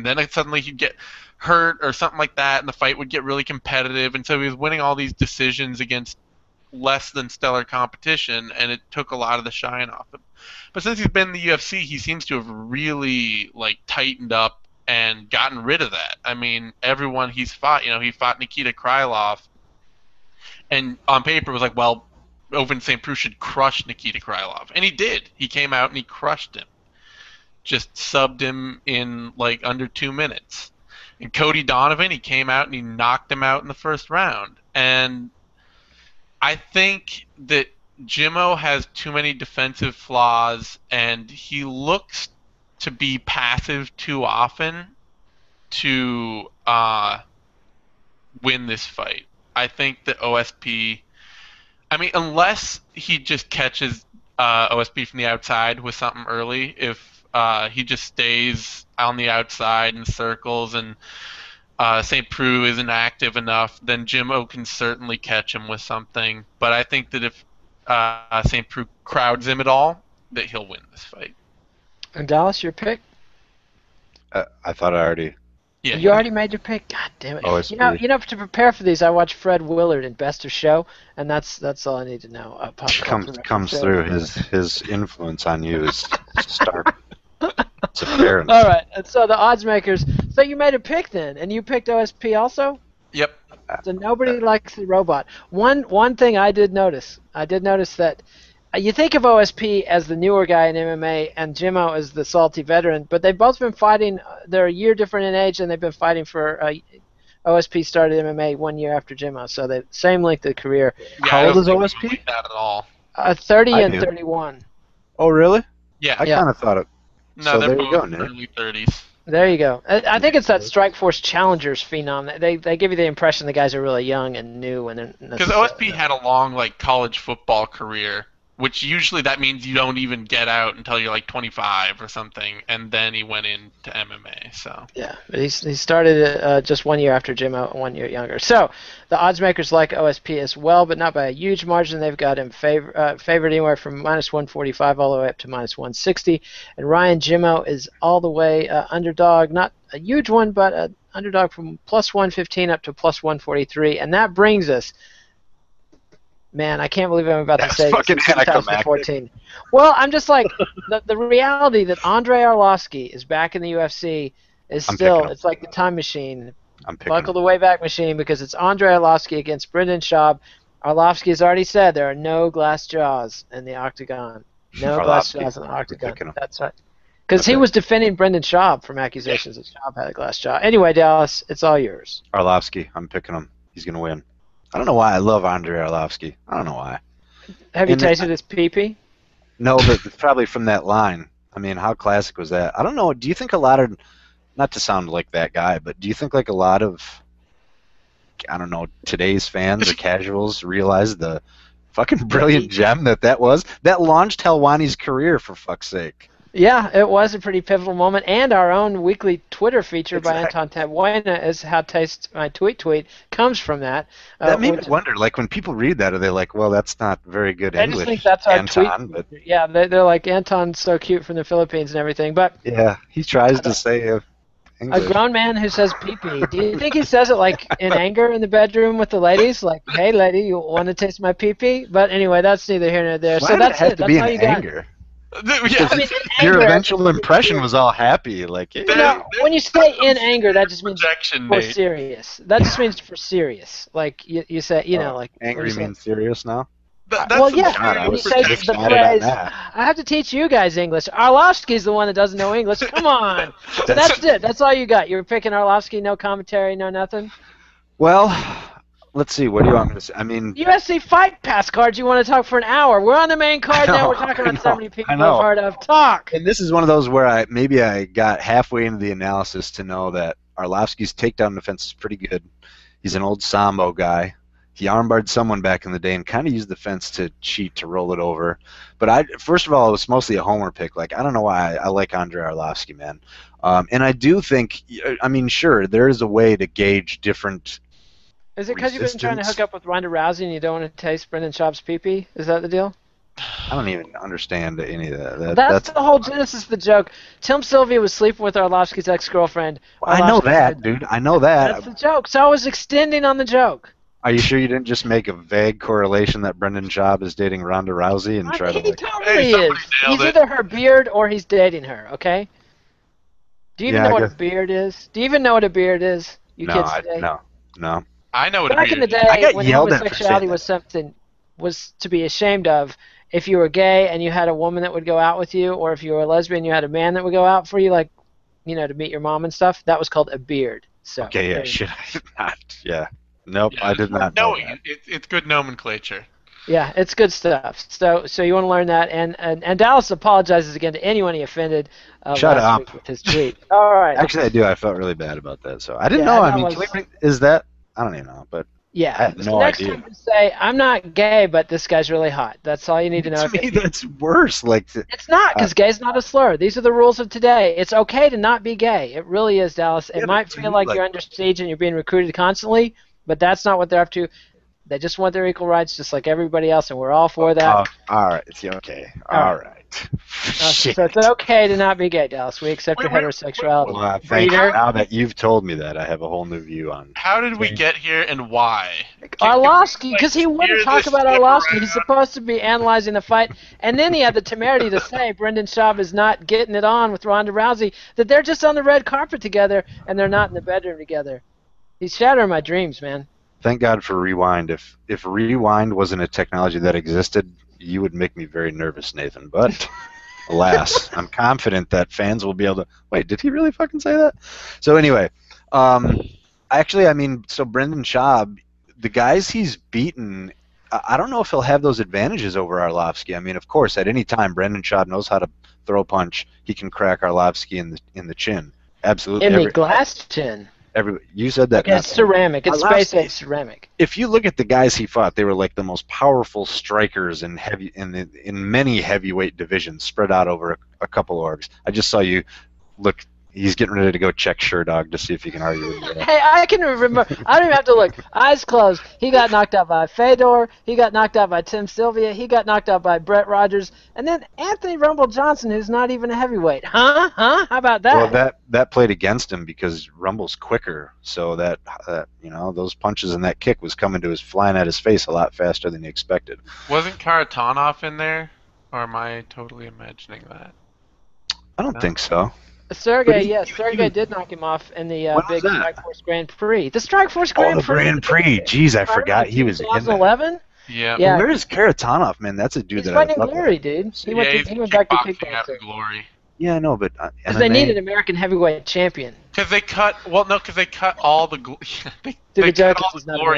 then suddenly he'd get hurt or something like that, and the fight would get really competitive, and so he was winning all these decisions against less than stellar competition, and it took a lot of the shine off him. But since he's been in the UFC, he seems to have really tightened up and gotten rid of that. I mean, everyone he's fought, he fought Nikita Krylov, and on paper it was like, well, Ovince St. Preux should crush Nikita Krylov, and he did. He came out and he crushed him, just subbed him in under 2 minutes. And Cody Donovan, he came out and he knocked him out in the first round. And I think that Jimmo has too many defensive flaws, and he looks to be passive too often to win this fight. I think that OSP, unless he just catches OSP from the outside with something early, if he just stays on the outside in circles and St. Preux isn't active enough, then Jimmo can certainly catch him with something. But I think that if St. Preux crowds him at all, that he'll win this fight. And Dallas, your pick? I thought I already... Yeah, you already made your pick? God damn it. OSP. You know, to prepare for these, I watched Fred Willard in Best of Show, and that's all I need to know. Comes through. His influence on you is stark. It's apparent. All right, and so the odds makers. So you made a pick then, and you picked OSP also? Yep. So nobody likes the robot. One thing I did notice that you think of OSP as the newer guy in MMA and Jimmo as the salty veteran, but they've both been fighting. They're a year different in age, and they've been fighting for. OSP started MMA 1 year after Jimmo, so the same length of career. Yeah, how old is OSP? Like that at all. 30 and 31. Oh, really? Yeah. I kind of thought it. No, so they're there both you go, Nick. early 30s. There you go. I think it's that Strikeforce Challengers phenom. They give you the impression the guys are really young and new, and because OSP had a long college football career, which usually that means you don't even get out until you're like 25 or something, and then he went into MMA. So Yeah, but he started just 1 year after Jimmo, 1 year younger. So the odds makers like OSP as well, but not by a huge margin. They've got him favored anywhere from -145 all the way up to -160. And Ryan Jimmo is all the way underdog, not a huge one, but an underdog from +115 up to +143. And that brings us, man, I can't believe I'm about to say this. 2014. Well, I'm just like, the reality that Andrei Arlovsky is back in the UFC is still, it's like the time machine. Buckle the Wayback Machine, because it's Andrei Arlovsky against Brendan Schaub. Arlovsky has already said there are no glass jaws in the octagon. No glass jaws in the octagon. That's right. Because he was defending Brendan Schaub from accusations that Schaub had a glass jaw. Anyway, Dallas, it's all yours. Arlovsky, I'm picking him. He's going to win. I don't know why I love Andrei Arlovsky. I don't know why. Have you tasted his pee-pee? No, but probably from that line. I mean, how classic was that? I don't know. Do you think a lot of, not to sound like that guy, but do you think like a lot of, I don't know, today's fans or casuals realize the fucking brilliant gem that was? That launched Helwani's career, for fuck's sake. Yeah, it was a pretty pivotal moment, and our own weekly Twitter feature by Anton Tabuena is How Tastes My Tweet comes from that. That made me wonder, like when people read that, are they like, well, that's not very good English, I think that's our Anton? tweet. But yeah, they're like, Anton's so cute from the Philippines and everything. But yeah, he tries to say English. A grown man who says pee-pee. Do you think he says it like in anger in the bedroom with the ladies? Like, hey, lady, you want to taste my pee-pee? But anyway, that's neither here nor there. Why so did that's it have it. to That's be all in you got. anger? Yeah. I mean, Your anger, eventual impression was all happy, like. Hey. You know, when you say in anger, that just means for Nate. serious. That just means for serious. Like you say, you know, like angry means serious now. Well, yeah. God, When you say the phrase, I have to teach you guys English. Arlovsky's the one that doesn't know English. Come on. So that's it. That's all you got. You were picking Arlovsky, no commentary, no nothing. Well, let's see. What do you want me to say? I mean, UFC Fight Pass cards. You want to talk for an hour? We're on the main card now. We're talking about 70 people have heard of. Talk. And this is one of those where I got halfway into the analysis to know that Arlovsky's takedown defense is pretty good. He's an old Sambo guy. He armbarred someone back in the day and kind of used the fence to cheat, to roll it over. But first of all, it was mostly a homer pick. Like, I don't know why I like Andrei Arlovsky, man. And I do think, I mean, sure, there is a way to gauge different. Is it because you've been trying to hook up with Ronda Rousey and you don't want to taste Brendan Schaub's pee-pee? Is that the deal? I don't even understand any of that. That's the whole genesis of the joke. Tim Sylvia was sleeping with Arlovsky's ex-girlfriend. I know that, dude. I know that. That's the joke. So I was extending on the joke. Are you sure you didn't just make a vague correlation that Brendan Schaub is dating Ronda Rousey and try to? He totally is. He's either her beard or he's dating her. Okay. Do you even know what a beard is? Do you even know what a beard is? You kids today? No. I know what Back a beard in the day, when yelled at homosexuality was something was to be ashamed of, if you were gay and you had a woman that would go out with you, or if you were a lesbian, you had a man that would go out for you, like, you know, to meet your mom and stuff. That was called a beard. So. Okay. Yeah. Should I not? Yeah. Nope, yeah, I did not know that. It's good nomenclature. Yeah, it's good stuff. So you want to learn that, and Dallas apologizes again to anyone he offended. Shut up. With his tweet. All right. Actually, I do. I felt really bad about that. So I didn't know. I mean, is that? I don't even know, but yeah. I have no next idea. time you say, I'm not gay, but this guy's really hot. That's all you need to know. To me, that's worse. Like it's not, because gay's not a slur. These are the rules of today. It's okay to not be gay. It really is, Dallas. It might feel like you're under siege and you're being recruited constantly. But that's not what they're up to. They just want their equal rights, just like everybody else, and we're all for that. All right, it's okay. All right. So it's okay to not be gay, Dallas. We accept your heterosexuality. Well, thank you. Now that you've told me that, I have a whole new view on. How did we get here, and why? Arlovsky, because he wouldn't talk about Arlovsky. He's supposed to be analyzing the fight, and then he had the temerity to say Brendan Schaub is not getting it on with Ronda Rousey. That they're just on the red carpet together, and they're not in the bedroom together. He's shattering my dreams, man. Thank God for Rewind. If Rewind wasn't a technology that existed, you would make me very nervous, Nathan. But alas, I'm confident that fans will be able to. Wait, did he really fucking say that? So anyway, actually, I mean, so Brendan Schaub, the guys he's beaten, I don't know if he'll have those advantages over Arlovsky. I mean, of course, at any time, Brendan Schaub knows how to throw a punch. He can crack Arlovsky in the chin. Absolutely. In the glass chin. You said that. Okay, it's ceramic. It's Arlovsky, space age ceramic. if you look at the guys he fought, they were like the most powerful strikers in many heavyweight divisions, spread out over a couple orgs. I just saw you look. He's getting ready to go check Sherdog to see if he can argue with you. Hey, I can remember. I don't even have to look. Eyes closed. He got knocked out by Fedor. He got knocked out by Tim Sylvia. He got knocked out by Brett Rogers. And then Anthony Rumble Johnson, who's not even a heavyweight. Huh? How about that? Well, that played against him because Rumble's quicker, so that those punches and that kick was coming to flying at his face a lot faster than he expected. Wasn't Karatanov in there, or am I totally imagining that? I don't think so. Sergey, yes, Sergey did knock him off in the big Strikeforce Grand Prix. The Strikeforce Grand Prix. Oh, the Grand Prix. Jeez, I forgot he was in that. 2011? Yeah. Yeah. Where is Karatanov, man? That's a dude He's that I fighting thought Glory, dude. He went back to kickboxing. Glory. Yeah, I know, but Because they need an American heavyweight champion. Because they cut all the Glory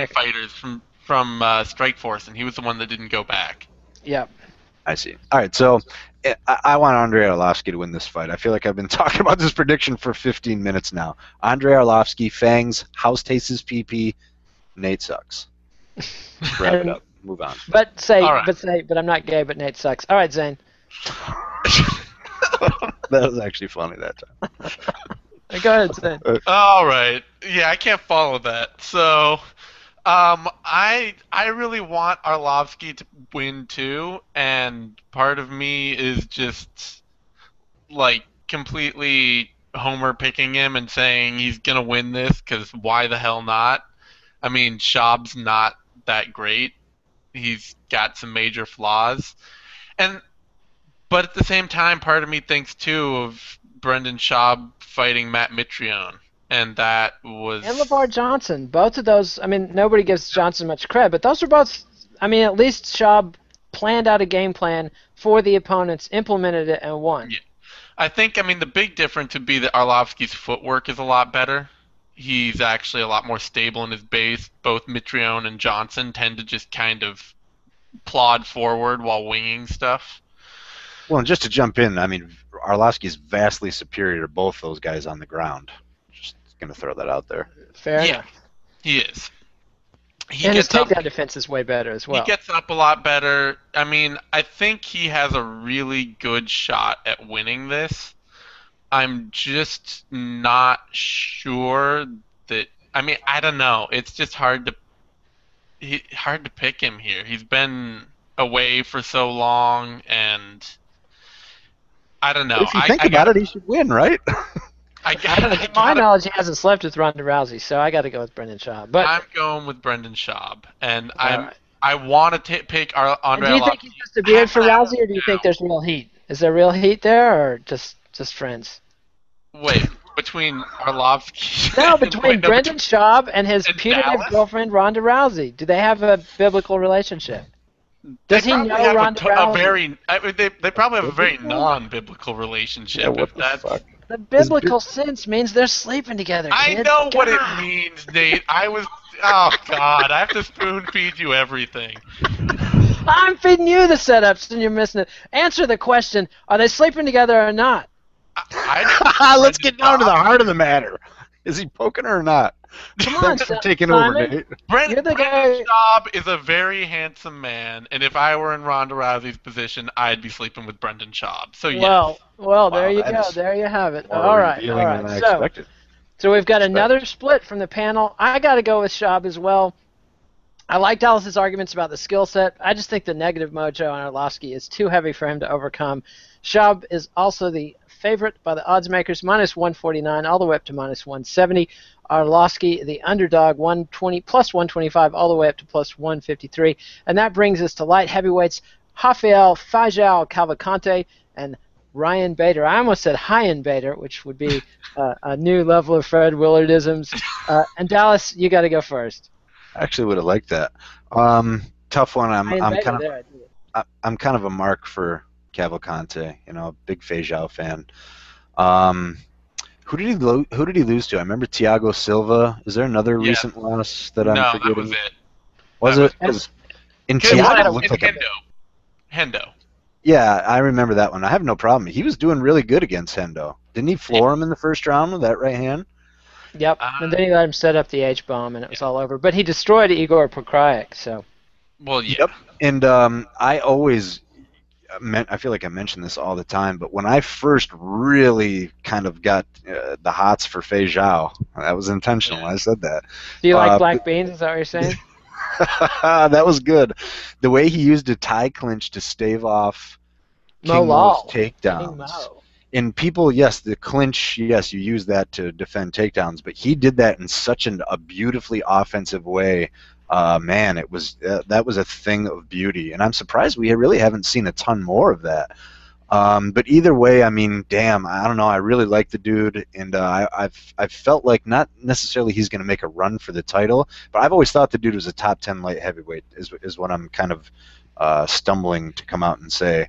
fighters from Strikeforce, and he was the one that didn't go back. Yep. I see. All right, so I want Andrei Arlovsky to win this fight. I feel like I've been talking about this prediction for 15 minutes now. Andrei Arlovsky, Fangs, House tastes his PP, Nate sucks. Wrap it up. Move on. But I'm not gay, but Nate sucks. All right, Zane. That was actually funny that time. Go ahead, Zane. All right. Yeah, I can't follow that. So, I really want Arlovsky to win too, and part of me is just like completely homer picking him and saying he's gonna win this because why the hell not? I mean, Schaub's not that great. He's got some major flaws, but at the same time, part of me thinks too of Brendan Schaub fighting Matt Mitrione. And that was... And LeVar Johnson. Both of those, I mean, nobody gives Johnson much credit, but those are both, I mean, at least Schaub planned out a game plan for the opponents, implemented it, and won. Yeah. I think, the big difference would be that Arlovsky's footwork is a lot better. He's actually a lot more stable in his base. Both Mitrione and Johnson tend to just kind of plod forward while winging stuff. Well, and just to jump in, Arlovsky is vastly superior to both those guys on the ground. Going to throw that out there. Fair enough. He is. And his takedown defense is way better as well. He gets up a lot better. I think he has a really good shot at winning this. I'm just not sure that... I don't know. It's just hard to pick him here. He's been away for so long, and I don't know. If you think about it, he should win, right? To my knowledge, he hasn't slept with Ronda Rousey, so I got to go with Brendan Schaub. But I'm going with Brendan Schaub, and I want to pick Andre Arlovsky. Do you think he's just a beard for Rousey, or do you think there's real heat? Is there real heat there, or just friends? Wait, between Arlovsky? No, between Brendan Schaub and his putative girlfriend Ronda Rousey. Do they have a biblical relationship? Does he know Ronda Rousey? They probably have a very non-biblical relationship. Yeah, what the fuck? The biblical sense means they're sleeping together, kids. I know what it means, Nate. Oh, God, I have to spoon-feed you everything. I'm feeding you the setups, and you're missing it. Answer the question, are they sleeping together or not? Let's get down to the heart of the matter. Is he poking her or not? Come on, taking over, Nate. Brendan Schaub is a very handsome man, and if I were in Ronda Rousey's position, I'd be sleeping with Brendan Schaub. So yeah. Well, there you go. There you have it. All right. So we've got another split from the panel. I got to go with Schaub as well. I like Dallas's arguments about the skill set. I just think the negative mojo on Arlovsky is too heavy for him to overcome. Schaub is also the favorite by the odds makers, minus 149 all the way up to minus 170. Arlovsky, the underdog, 120 plus 125 all the way up to plus 153. And that brings us to light heavyweights, Rafael Fajal Cavalcante and Ryan Bader. I almost said Ryan Bader, which would be a new level of Fred Willardisms. And Dallas, you got to go first. I actually would have liked that. Tough one. I'm kind of a mark for Cavalcante. Big Fajal fan. Who did he lose to? I remember Thiago Silva. Is there another recent loss that I'm forgetting? No, that was it. Was it? Thiago looked like Hendo. Yeah, I remember that one. I have no problem. He was doing really good against Hendo. Didn't he floor him in the first round with that right hand? Yep. And then he let him set up the H-bomb, and it was all over. But he destroyed Igor Prokraik, so. Well, yeah. Yep. And I always I feel like I mention this all the time, but when I first really kind of got the hots for Fei Zhao, that was intentional. I said that. Do you like black beans? Is that what you're saying? That was good. The way he used a tie clinch to stave off King Mo's takedowns. And people, yes, the clinch, yes, you use that to defend takedowns, but he did that in such a beautifully offensive way. Man, it was that was a thing of beauty, and I'm surprised we really haven't seen a ton more of that. But either way, I mean, damn, I don't know. I really like the dude, and I've felt like not necessarily he's going to make a run for the title, but I've always thought the dude was a top 10 light heavyweight. Is what I'm kind of stumbling to come out and say.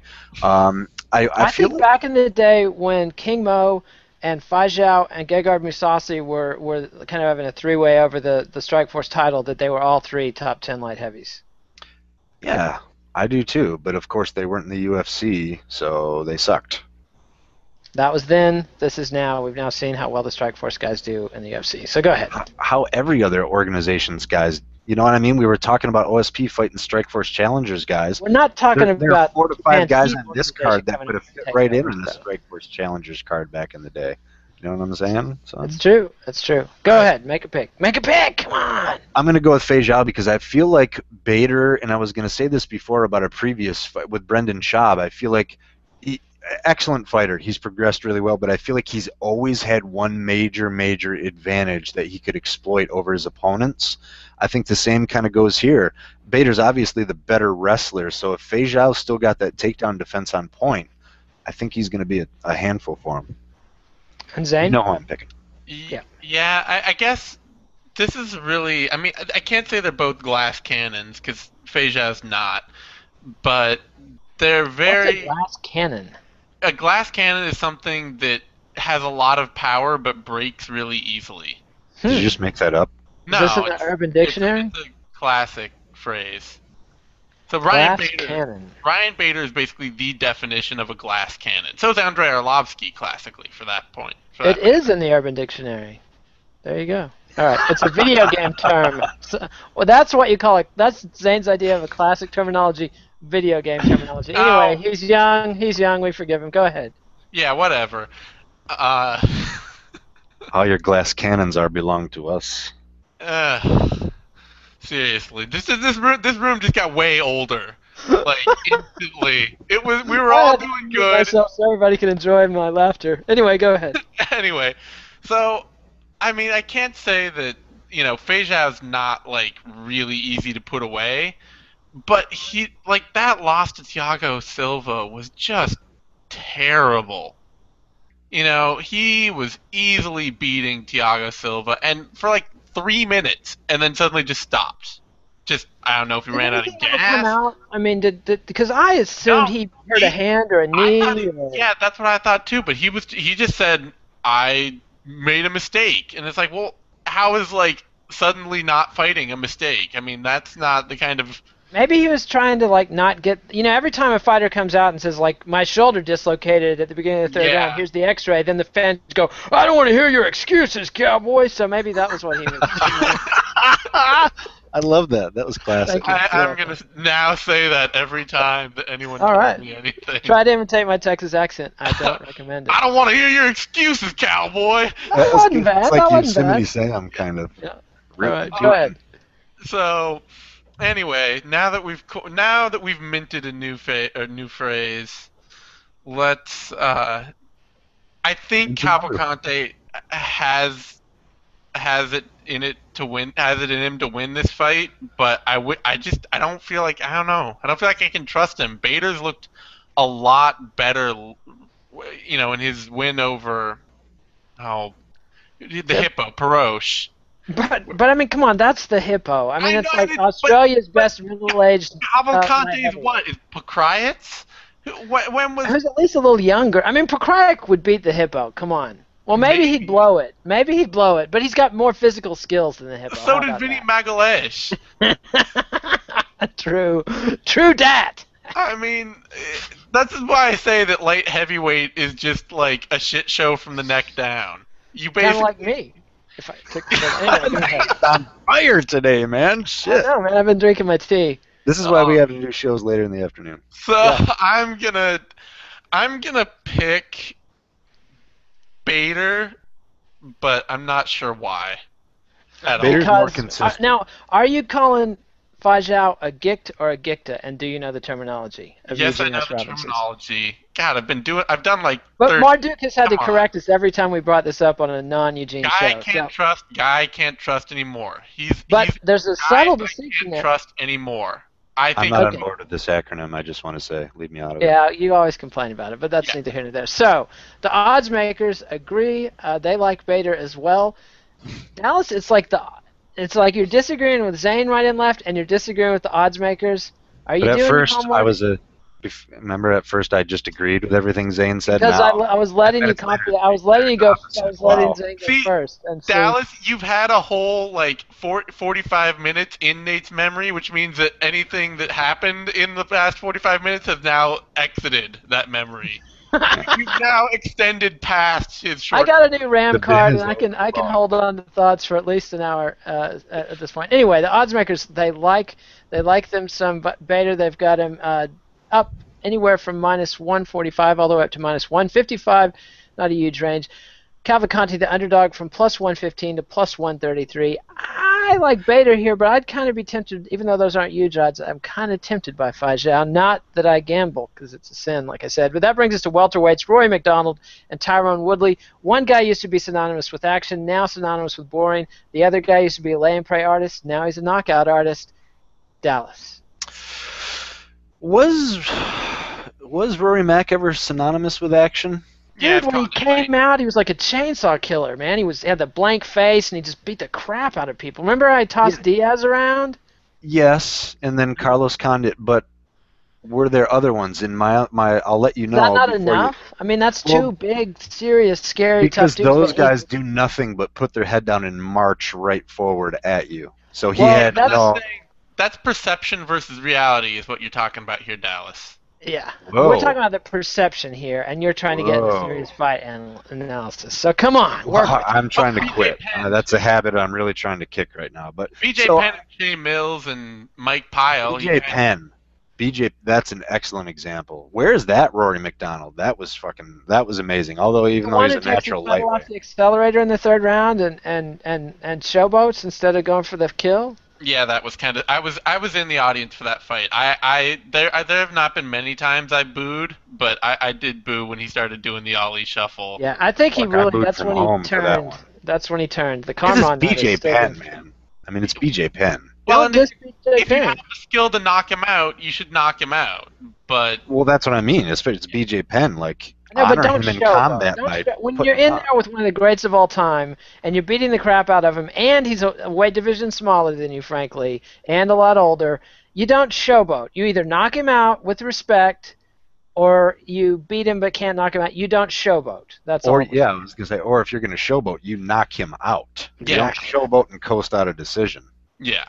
I feel think back in the day when King Mo and Fei Zhao and Gegard Mousasi were kind of having a three-way over the Strikeforce title, that they were all three top 10 light heavies. Yeah, I do too. But of course they weren't in the UFC, so they sucked. That was then. This is now. We've now seen how well the Strikeforce guys do in the UFC. So go ahead. How every other organization's guys. You know what I mean? We were talking about OSP fighting Strikeforce Challengers guys. We're not talking about. There are 4 to 5 guys on this card that could have fit right into the Strikeforce Challengers card back in the day. You know what I'm saying? So. It's true. It's true. Go ahead. Make a pick. Make a pick. Come on. I'm going to go with Fei Zhao because I feel like Bader, and I was going to say this before about a previous fight with Brendan Schaub, I feel like excellent fighter. He's progressed really well, but I feel like he's always had one major advantage that he could exploit over his opponents. I think the same kind of goes here. Bader's obviously the better wrestler, so if Fei Zhao's still got that takedown defense on point, I think he's going to be a handful for him. And Zane? You know who I'm picking. Yeah, I guess this is really... I mean, I can't say they're both glass cannons, because Fei Zhao's not, but they're very... What's a glass cannon? A glass cannon is something that has a lot of power but breaks really easily. Did you just make that up? No, is this in the Urban Dictionary? It's a classic phrase. So Ryan Bader is basically the definition of a glass cannon. So is Andrei Arlovsky, classically, for that point. It is in the Urban Dictionary. There you go. All right, it's a video game term. So, well, that's what you call it. That's Zane's idea of a classic terminology, video game terminology. Anyway, he's young. We forgive him. Go ahead. Yeah, whatever. All your glass cannons belong to us. Seriously, this room just got way older, like instantly. We were all doing good. Myself so everybody can enjoy my laughter. Anyway, go ahead. Anyway, so I mean, I can't say that Fei Zhao's not like really easy to put away, but that loss to Thiago Silva was just terrible. He was easily beating Thiago Silva, and for like 3 minutes, and then suddenly just stopped. I don't know if he ran out of gas. I mean, because I assumed he hurt a hand or a knee. Yeah, that's what I thought too. But he just said, I made a mistake, and it's like, well, how is suddenly not fighting a mistake? I mean, that's not the kind of. Maybe he was trying to not get. Every time a fighter comes out and says my shoulder dislocated at the beginning of the third round, here's the X-ray. Then the fans go, I don't want to hear your excuses, cowboy. So maybe that was what he was. I love that. That was classic. I'm gonna now say that every time that anyone tells me anything. Try to imitate my Texas accent. I don't recommend it. I don't want to hear your excuses, cowboy. That wasn't bad. It's like Yosemite Sam, kind of. Yeah. All right, go ahead. So. Anyway, now that we've minted a new phrase, let's. I think Cavalcante has it in it to win. Has it in him to win this fight, but I don't feel like I don't know. I don't feel like I can trust him. Bader's looked a lot better, in his win over the Hippo Paroche. But I mean, come on, that's the Hippo. I mean, it's like Australia's best middle-aged. Cavalcante is what? Is Pokrayets? When was? Who's at least a little younger. I mean, Pokrayek would beat the Hippo. Come on. Well, maybe he'd blow it. But he's got more physical skills than the Hippo. So did Vinny Magalesh. True dat. I mean, that's why I say that light heavyweight is just like a shit show from the neck down. You basically kind of like me. If I took anyway, go ahead. It's on fire today, man. Shit. I know, man. I've been drinking my tea. This is why we have to do shows later in the afternoon. So Yeah. I'm gonna pick Bader, but I'm not sure why. At all. Bader's more Because consistent. now, are you calling Fajao a gict or a gicta? And do you know the terminology of Yes, I using know S. the Robinson's? terminology. God, I've done like But 30. Marduk has had to Come on. correct us every time we brought this up on a non-Eugene show. Guy can't trust anymore. But he's there's a guy subtle that I distinction can't there. trust anymore. I I'm think not Okay. on board with this acronym. I just want to say, leave me out of it. Yeah, you always complain about it, but that's Yeah. neither here nor there. So, the odds makers agree. They like Bader as well. Dallas, it's like you're disagreeing with Zane right and left, and you're disagreeing with the odds makers. Are you But at doing first, your homework? remember at first I just agreed with everything Zane said. Because Now, I was letting you minutes later, copy. I was letting you go. I was letting Wow. Zane go See, first. And see, Dallas, you've had a whole 45 minutes in Nate's memory, which means that anything that happened in the past 45 minutes has now exited that memory. You've now extended past his short. I got a new RAM The card, biz and I can wrong. hold on to thoughts for at least an hour at this point. Anyway, the odds makers they like them some, but Bader they've got him up anywhere from minus 145 all the way up to minus 155. Not a huge range. Cavalcanti, the underdog, from plus 115 to plus 133. I like Bader here, but I'd kind of be tempted, even though those aren't huge odds, I'm kind of tempted by Fajao. Not that I gamble, because it's a sin, like I said. But that brings us to welterweights, Rory McDonald and Tyrone Woodley. One guy used to be synonymous with action, now synonymous with boring. The other guy used to be a lay and pray artist, now he's a knockout artist. Dallas. Was Rory Mack ever synonymous with action? Yeah, Dude, when he came out, he was like a chainsaw killer, man. He had the blank face, and he just beat the crap out of people. Remember I tossed Diaz around? Yes, and then Carlos Condit, but were there other ones in my I'll let you know. Is that not before enough? I mean, that's Well, two big, serious, scary, because tough dudes. those guys do nothing but put their head down and march right forward at you. So he Well, had That's perception versus reality is what you're talking about here, Dallas. Yeah. Whoa. We're talking about the perception here, and you're trying to get into serious fight analysis. So come on. Work with it. I'm trying to BJ quit. Penn. That's a habit I'm really trying to kick right now. But BJ so, Penn and Shea Mills and Mike Pyle. BJ Penn. That's an excellent example. Where is that Rory McDonald? That was amazing. Although even though he's a natural off lightweight. the accelerator in the third round and showboats instead of going for the kill. Yeah, that was kind of. I was in the audience for that fight. There have not been many times I booed, but I did boo when he started doing the ollie shuffle. Yeah, I think he Look, I really. booed That's from when home he for that turned. one. That's when he turned. The Because karma on it's that is BJ still Penn, good. man. I mean, it's BJ Penn. Well, Don't diss BJ if you Penn. have the skill to knock him out, you should knock him out. But Well, that's what I mean. It's BJ Penn. Like, No, but honor don't him in show combat though. by When putting you're him in up. there with one of the greats of all time, and you're beating the crap out of him, and he's a weight division smaller than you, frankly, and a lot older, you don't showboat. You either knock him out with respect, or you beat him but can't knock him out. You don't showboat. That's all. Or I was gonna say, or if you're gonna showboat, you knock him out. You Yeah. don't showboat and coast out a decision. yeah,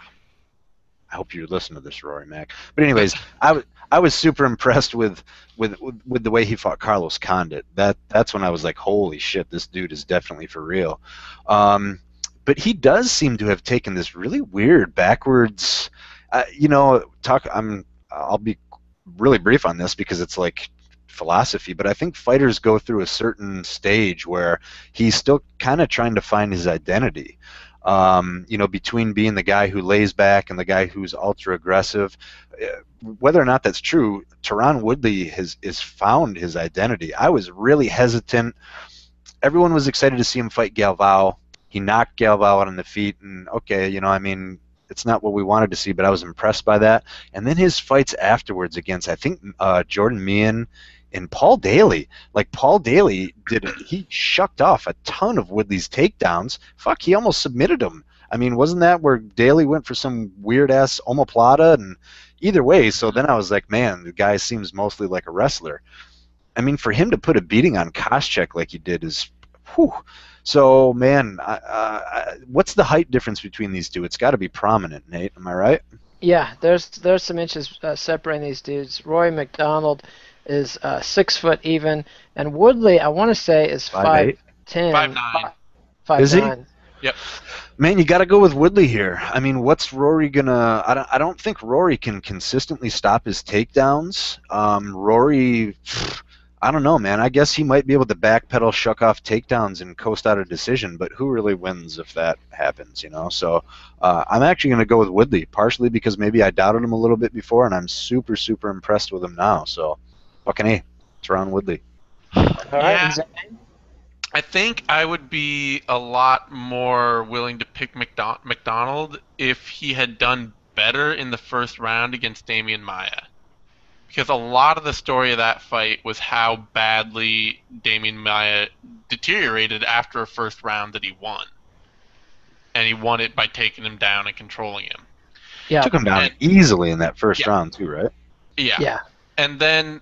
I hope you listen to this, Rory Mack. But anyways, I was super impressed with the way he fought Carlos Condit. That's when I was like, holy shit, this dude is definitely for real. But he does seem to have taken this really weird backwards. I'll be really brief on this because it's like philosophy, but I think fighters go through a certain stage where he's still kind of trying to find his identity. Between being the guy who lays back and the guy who's ultra aggressive. Whether or not that's true, Tyrone Woodley has found his identity. I was really hesitant. Everyone was excited to see him fight Galvao. He knocked Galvao out on the feet, and it's not what we wanted to see, but I was impressed by that. And then his fights afterwards against, I think, Jordan Meehan and Paul Daly. Like, Paul Daly he shucked off a ton of Woodley's takedowns. Fuck, he almost submitted him. I mean, wasn't that where Daly went for some weird-ass omoplata? And either way, so then I was like, man, the guy seems mostly like a wrestler. I mean, for him to put a beating on Koscheck like he did is, whew. So, man, what's the height difference between these two? It's got to be prominent, Nate. Am I right? Yeah, there's some inches separating these dudes. Roy McDonald is 6 foot even, and Woodley, I want to say, is 5'10". 5'9". Is he? Yep. Man, you got to go with Woodley here. I mean, what's Rory gonna? I don't think Rory can consistently stop his takedowns. Rory, I don't know, man. I guess he might be able to backpedal, shuck off takedowns, and coast out a decision. But who really wins if that happens? So I'm actually gonna go with Woodley, partially because maybe I doubted him a little bit before, and I'm super, super impressed with him now. So, fucking A, it's Ron Woodley. All right. Yeah. I think I would be a lot more willing to pick McDonald if he had done better in the first round against Damian Maia. Because a lot of the story of that fight was how badly Damian Maia deteriorated after a first round that he won. And he won it by taking him down and controlling him. Yeah. Took him down easily in that first round, too, right? Yeah. Yeah. And then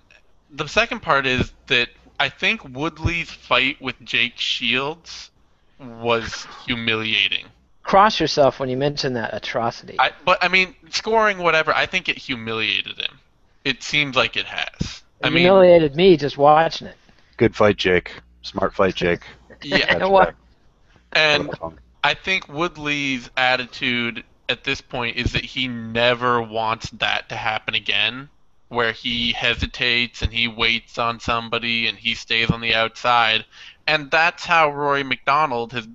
the second part is that I think Woodley's fight with Jake Shields was humiliating. Cross yourself when you mention that atrocity. But I mean, scoring whatever, I think it humiliated him. It seems like it has. It humiliated me just watching it. Good fight, Jake. Smart fight, Jake. Yeah. And I think Woodley's attitude at this point is that he never wants that to happen again, where he hesitates and he waits on somebody and he stays on the outside. And that's how Rory McDonald has,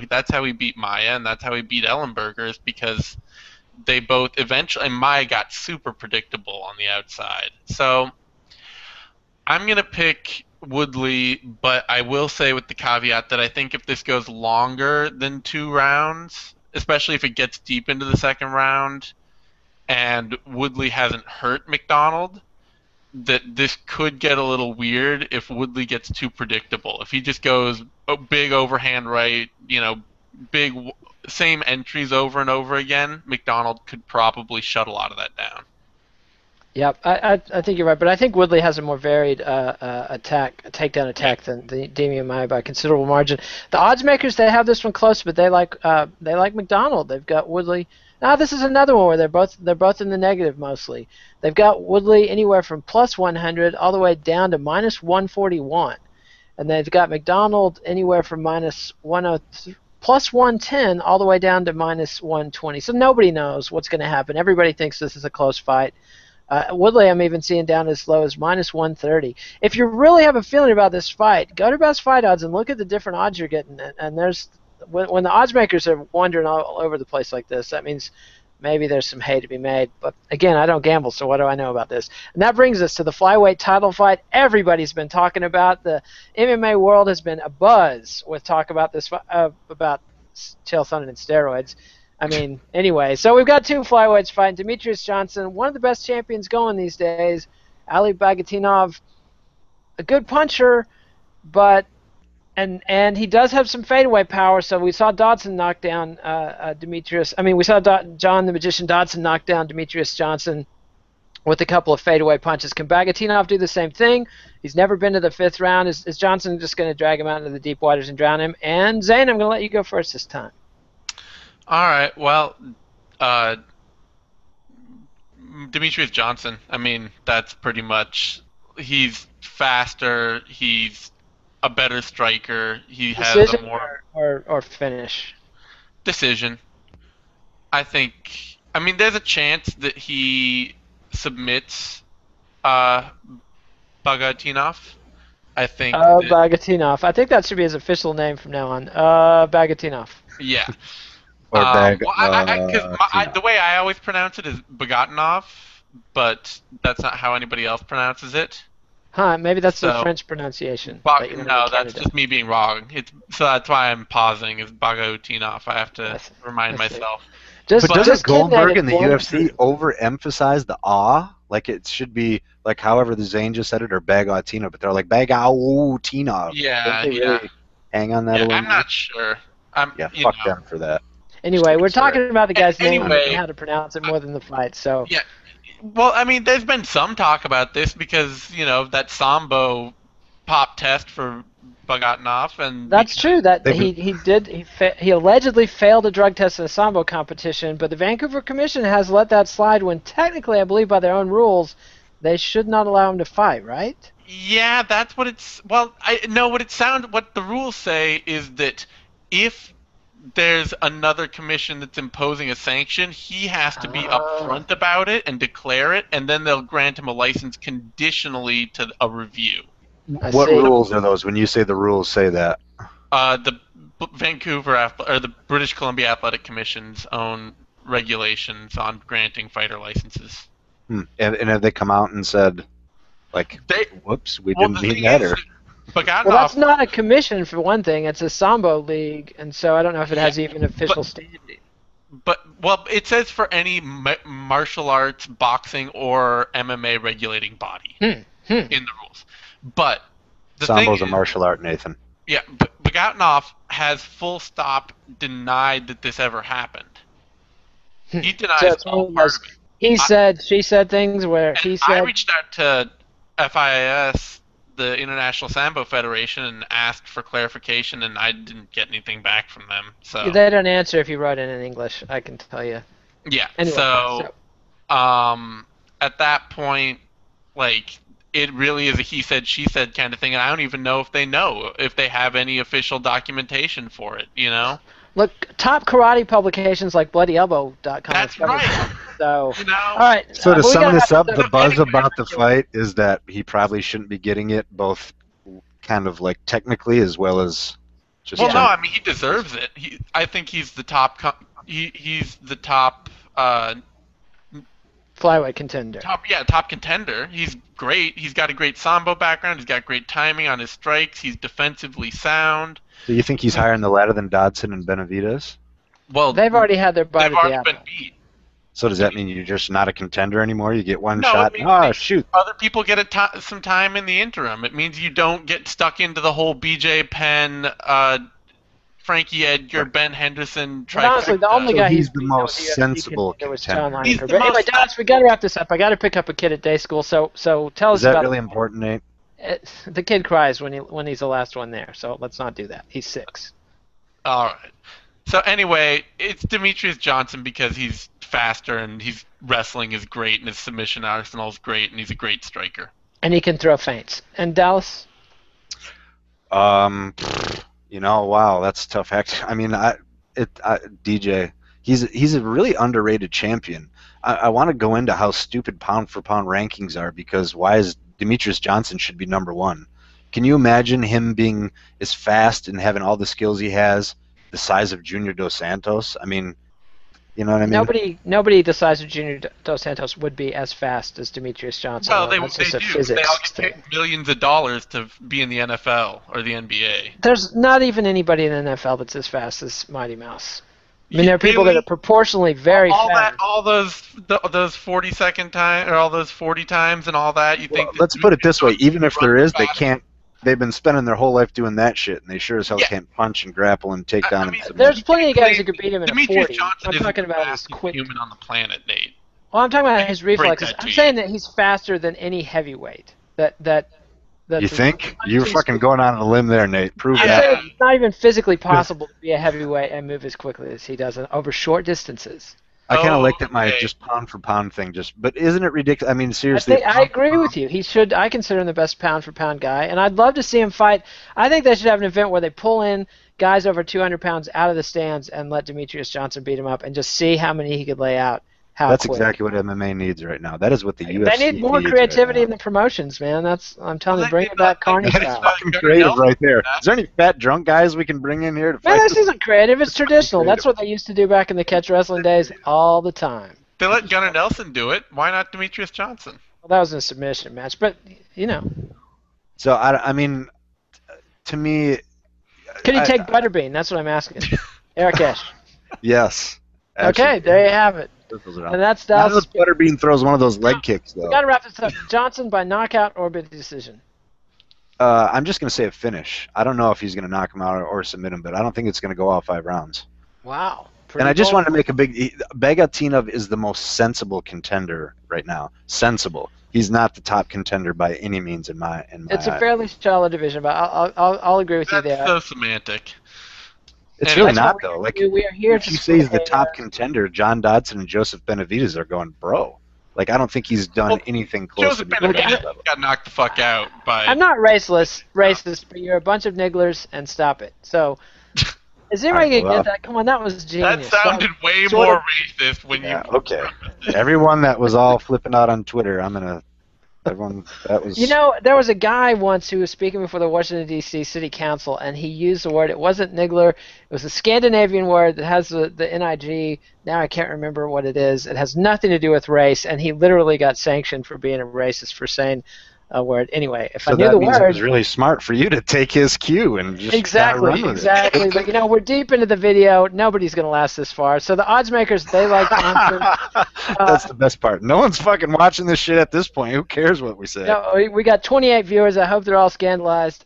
that's how he beat Maia and that's how he beat Ellenberger, is because they both eventually, and Maia got super predictable on the outside. So I'm going to pick Woodley, but I will say with the caveat that I think if this goes longer than 2 rounds, especially if it gets deep into the second round, and Woodley hasn't hurt McDonald, that this could get a little weird if Woodley gets too predictable. If he just goes big overhand right, big same entries over and over again, McDonald could probably shut a lot of that down. Yep, I think you're right, but I think Woodley has a more varied takedown attack than the Damian Maia by a considerable margin. The odds makers, they have this one close, but they like McDonald. They've got Woodley. Now this is another one where they're both in the negative mostly. They've got Woodley anywhere from plus 100 all the way down to minus 141, and they've got McDonald anywhere from minus 103. Plus 110 all the way down to minus 120. So nobody knows what's going to happen. Everybody thinks this is a close fight. Woodley I'm even seeing down as low as minus 130. If you really have a feeling about this fight, go to Best Fight Odds and look at the different odds you're getting. And there's when the odds makers are wandering all over the place like this, that means maybe there's some hay to be made. But again, I don't gamble, so what do I know about this? And that brings us to the flyweight title fight everybody's been talking about. The MMA world has been abuzz with talk about this about Chael Sonnen and steroids. I mean, anyway, so we've got 2 flyweights fighting. Demetrius Johnson, one of the best champions going these days. Ali Bagautinov, a good puncher, but and he does have some fadeaway power. So we saw Dodson knock down Demetrius. I mean, we saw John the Magician Dodson knock down Demetrius Johnson with a couple of fadeaway punches. Can Bagautinov do the same thing? He's never been to the 5th round. Is Johnson just going to drag him out into the deep waters and drown him? And Zane, I'm going to let you go first this time. All right. Well, Demetrius Johnson. I mean, that's pretty much. He's faster. He's a better striker. He has a more or finish. Decision. I think. I mean, there's a chance that he submits Bagautinov. I think. Bagautinov. I think that should be his official name from now on. Bagautinov. Yeah. Or the way I always pronounce it is Bagautinov, but that's not how anybody else pronounces it. Huh? Maybe that's the French pronunciation. No, that's just me being wrong. So that's why I'm pausing. Is Bagautinov? I have to remind myself. But doesn't Goldberg in the UFC overemphasize the ah? Like it should be like however the Zane just said it, or Bagautinov, but they're like Bagautinov. Yeah, really hang on that a little. I'm not sure. Fuck them for that. Anyway, we're talking about the guy's name and how to pronounce it more than the fight. So yeah. Well, I mean, there's been some talk about this because that Sambo pop test for Bagautinov, and that's true. That he allegedly failed a drug test in a Sambo competition, but the Vancouver Commission has let that slide when technically, I believe, by their own rules, they should not allow him to fight. Right? Yeah, that's what it's. Well, what the rules say is that if there's another commission that's imposing a sanction, he has to be upfront about it and declare it, and then they'll grant him a license conditionally to a review. What rules are those? When you say the rules say that, The the British Columbia Athletic Commission's own regulations on granting fighter licenses. and have they come out and said, like, whoops, we didn't mean that, or? Bagautinov, well, that's not a commission for one thing. It's a sambo league, and so I don't know if it has even official standing. But it says for any martial arts, boxing, or MMA regulating body in the rules. But the Sambo's a martial art, Nathan. Yeah, Bagautinov has full stop denied that this ever happened. He denies all part of it. She said things where he said. I reached out to FIS, the International Sambo Federation, and asked for clarification, and I didn't get anything back from them. So they don't answer if you write it in English, I can tell you. Yeah. Anyway, so at that point, like, it really is a he said, she said kind of thing, and I don't even know if they have any official documentation for it, you know? Look, top karate publications like BloodyElbow.com. That's right. So, you know? all right. So to sum this up, the buzz about the fight is that he probably shouldn't be getting it, both kind of like technically as well as just. Well, no, I mean, he deserves it. I think he's the top. He's the top. Flyweight contender. Top contender. He's great. He's got a great sambo background. He's got great timing on his strikes. He's defensively sound. Do you think he's higher in the ladder than Dodson and Benavidez? Well, they've already had their bite. They've already been beat. So does that mean you're just not a contender anymore? You get one shot. Oh, shoot. Other people get some time in the interim. It means you don't get stuck into the whole BJ Penn, Frankie Edgar, Ben Henderson. Honestly, the only guy he's the most sensible contender. Anyway, Dallas, we got to wrap this up. I got to pick up a kid at day school. So tell us about. Is that really important, Nate? The kid cries when he's the last one there. So let's not do that. He's 6. All right. So anyway, it's Demetrius Johnson because he's faster and his wrestling is great and his submission arsenal is great and he's a great striker. And he can throw feints. And Dallas? Wow, that's tough. I mean, DJ, he's a really underrated champion. I want to go into how stupid pound for pound rankings are, because why is Demetrius Johnson should be number 1? Can you imagine him being as fast and having all the skills he has, the size of Junior Dos Santos? I mean, you know what I mean? Nobody the size of Junior Dos Santos would be as fast as Demetrius Johnson. Well, they do. They all get paid millions of dollars to be in the NFL or the NBA. There's not even anybody in the NFL that's as fast as Mighty Mouse. I mean, there are people that are proportionally very fast. All those 40-second time, or all those 40 times and all that. Let's put it this way: even if there is, they can't. They've been spending their whole life doing that shit, and they sure as hell can't punch and grapple and take down. There's plenty of guys who could beat him in a 40. I'm talking about his quick. Human on the planet, Nate. Well, I'm talking about his reflexes. I'm saying that he's faster than any heavyweight. You think? You're fucking going on a limb there, Nate. Prove I'm that. saying it's not even physically possible to be a heavyweight and move as quickly as he does over short distances. I kind of like that just pound for pound thing. But isn't it ridiculous? I mean, seriously. I agree with you. I consider him the best pound for pound guy, and I'd love to see him fight. I think they should have an event where they pull in guys over 200 pounds out of the stands and let Demetrius Johnson beat him up, and just see how many he could lay out. That's exactly what MMA needs right now. That is what the UFC They need more creativity in the promotions, man. I'm telling you, bring it back Carney style. That's fucking creative right there. Is there any fat drunk guys we can bring in here to fight? Man, this isn't creative. It's traditional. That's what they used to do back in the catch wrestling days all the time. They let Gunnar Nelson do it. Why not Demetrius Johnson? Well, that was a submission match, but So I mean, to me. Could he take Butterbean? That's what I'm asking. Arakesh. Yes. Absolutely. Okay, there you have it. And that's Dallas. Butterbean throws one of those leg kicks, though. We got to wrap this up. Johnson by knockout or by decision? I'm just going to say a finish. I don't know if he's going to knock him out or submit him, but I don't think it's going to go all 5 rounds. Wow. And I just wanted to make a Bagautinov is the most sensible contender right now. Sensible. He's not the top contender by any means in my It's a fairly shallow division, but I'll agree with you there. That's so semantic. It's really not, though. Like, we are here if you say he's the top contender, John Dodson and Joseph Benavidez are going, bro. Like, I don't think he's done anything close to Benavidez got knocked the fuck out by... I'm not racist, but you're a bunch of nigglers, and stop it. So, Is anybody Alright, gonna well, get that? Come on, that was That genius. sounded way sort more of- racist when Yeah, you. okay. Everyone that was all flipping out on Twitter, everyone that was. You know, there was a guy once who was speaking before the Washington, D.C. City Council, and he used the word, it wasn't niggler, it was a Scandinavian word that has the NIG. Now I can't remember what it is. It has nothing to do with race, and he literally got sanctioned for being a racist for saying a word. Anyway, if I So knew that the means it word. was really smart for you to take his cue and just kind of run with Exactly. it. But you know, we're deep into the video. Nobody's gonna last this far. So the odds makers, they like Thompson. That's the best part. No one's fucking watching this shit at this point. Who cares what we say? No, we got 28 viewers. I hope they're all scandalized.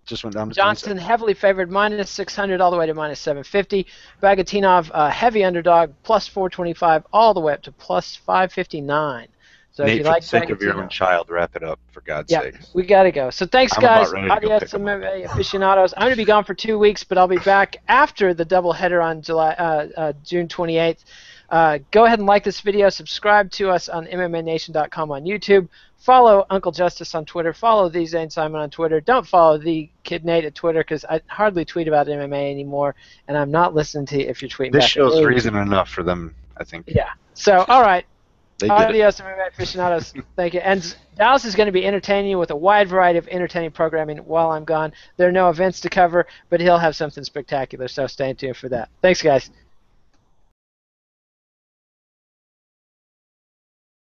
Just went down to Johnson heavily favored minus 600 all the way to minus 750. Bagautinov heavy underdog plus 425 all the way up to plus 559. So if Nate, you for like the sake of your own Bagautinov, child, wrap it up, for God's yeah, sake. we gotta go. So thanks, I'm guys. about ready to go Adios, pick 'em up. MMA aficionados. I'm gonna be gone for 2 weeks, but I'll be back after the doubleheader on June 28th. Go ahead and like this video. Subscribe to us on MMANation.com on YouTube. Follow Uncle Justice on Twitter. Follow the Zane Simon on Twitter. Don't follow the Kid Nate at Twitter because I hardly tweet about MMA anymore, and I'm not listening to you if you're tweeting This back shows at me. reason enough for them, I think. Yeah. So, all right. They did it. Adios, MMA aficionados. Thank you. And Dallas is going to be entertaining you with a wide variety of entertaining programming while I'm gone. There are no events to cover, but he'll have something spectacular, so stay tuned for that. Thanks, guys.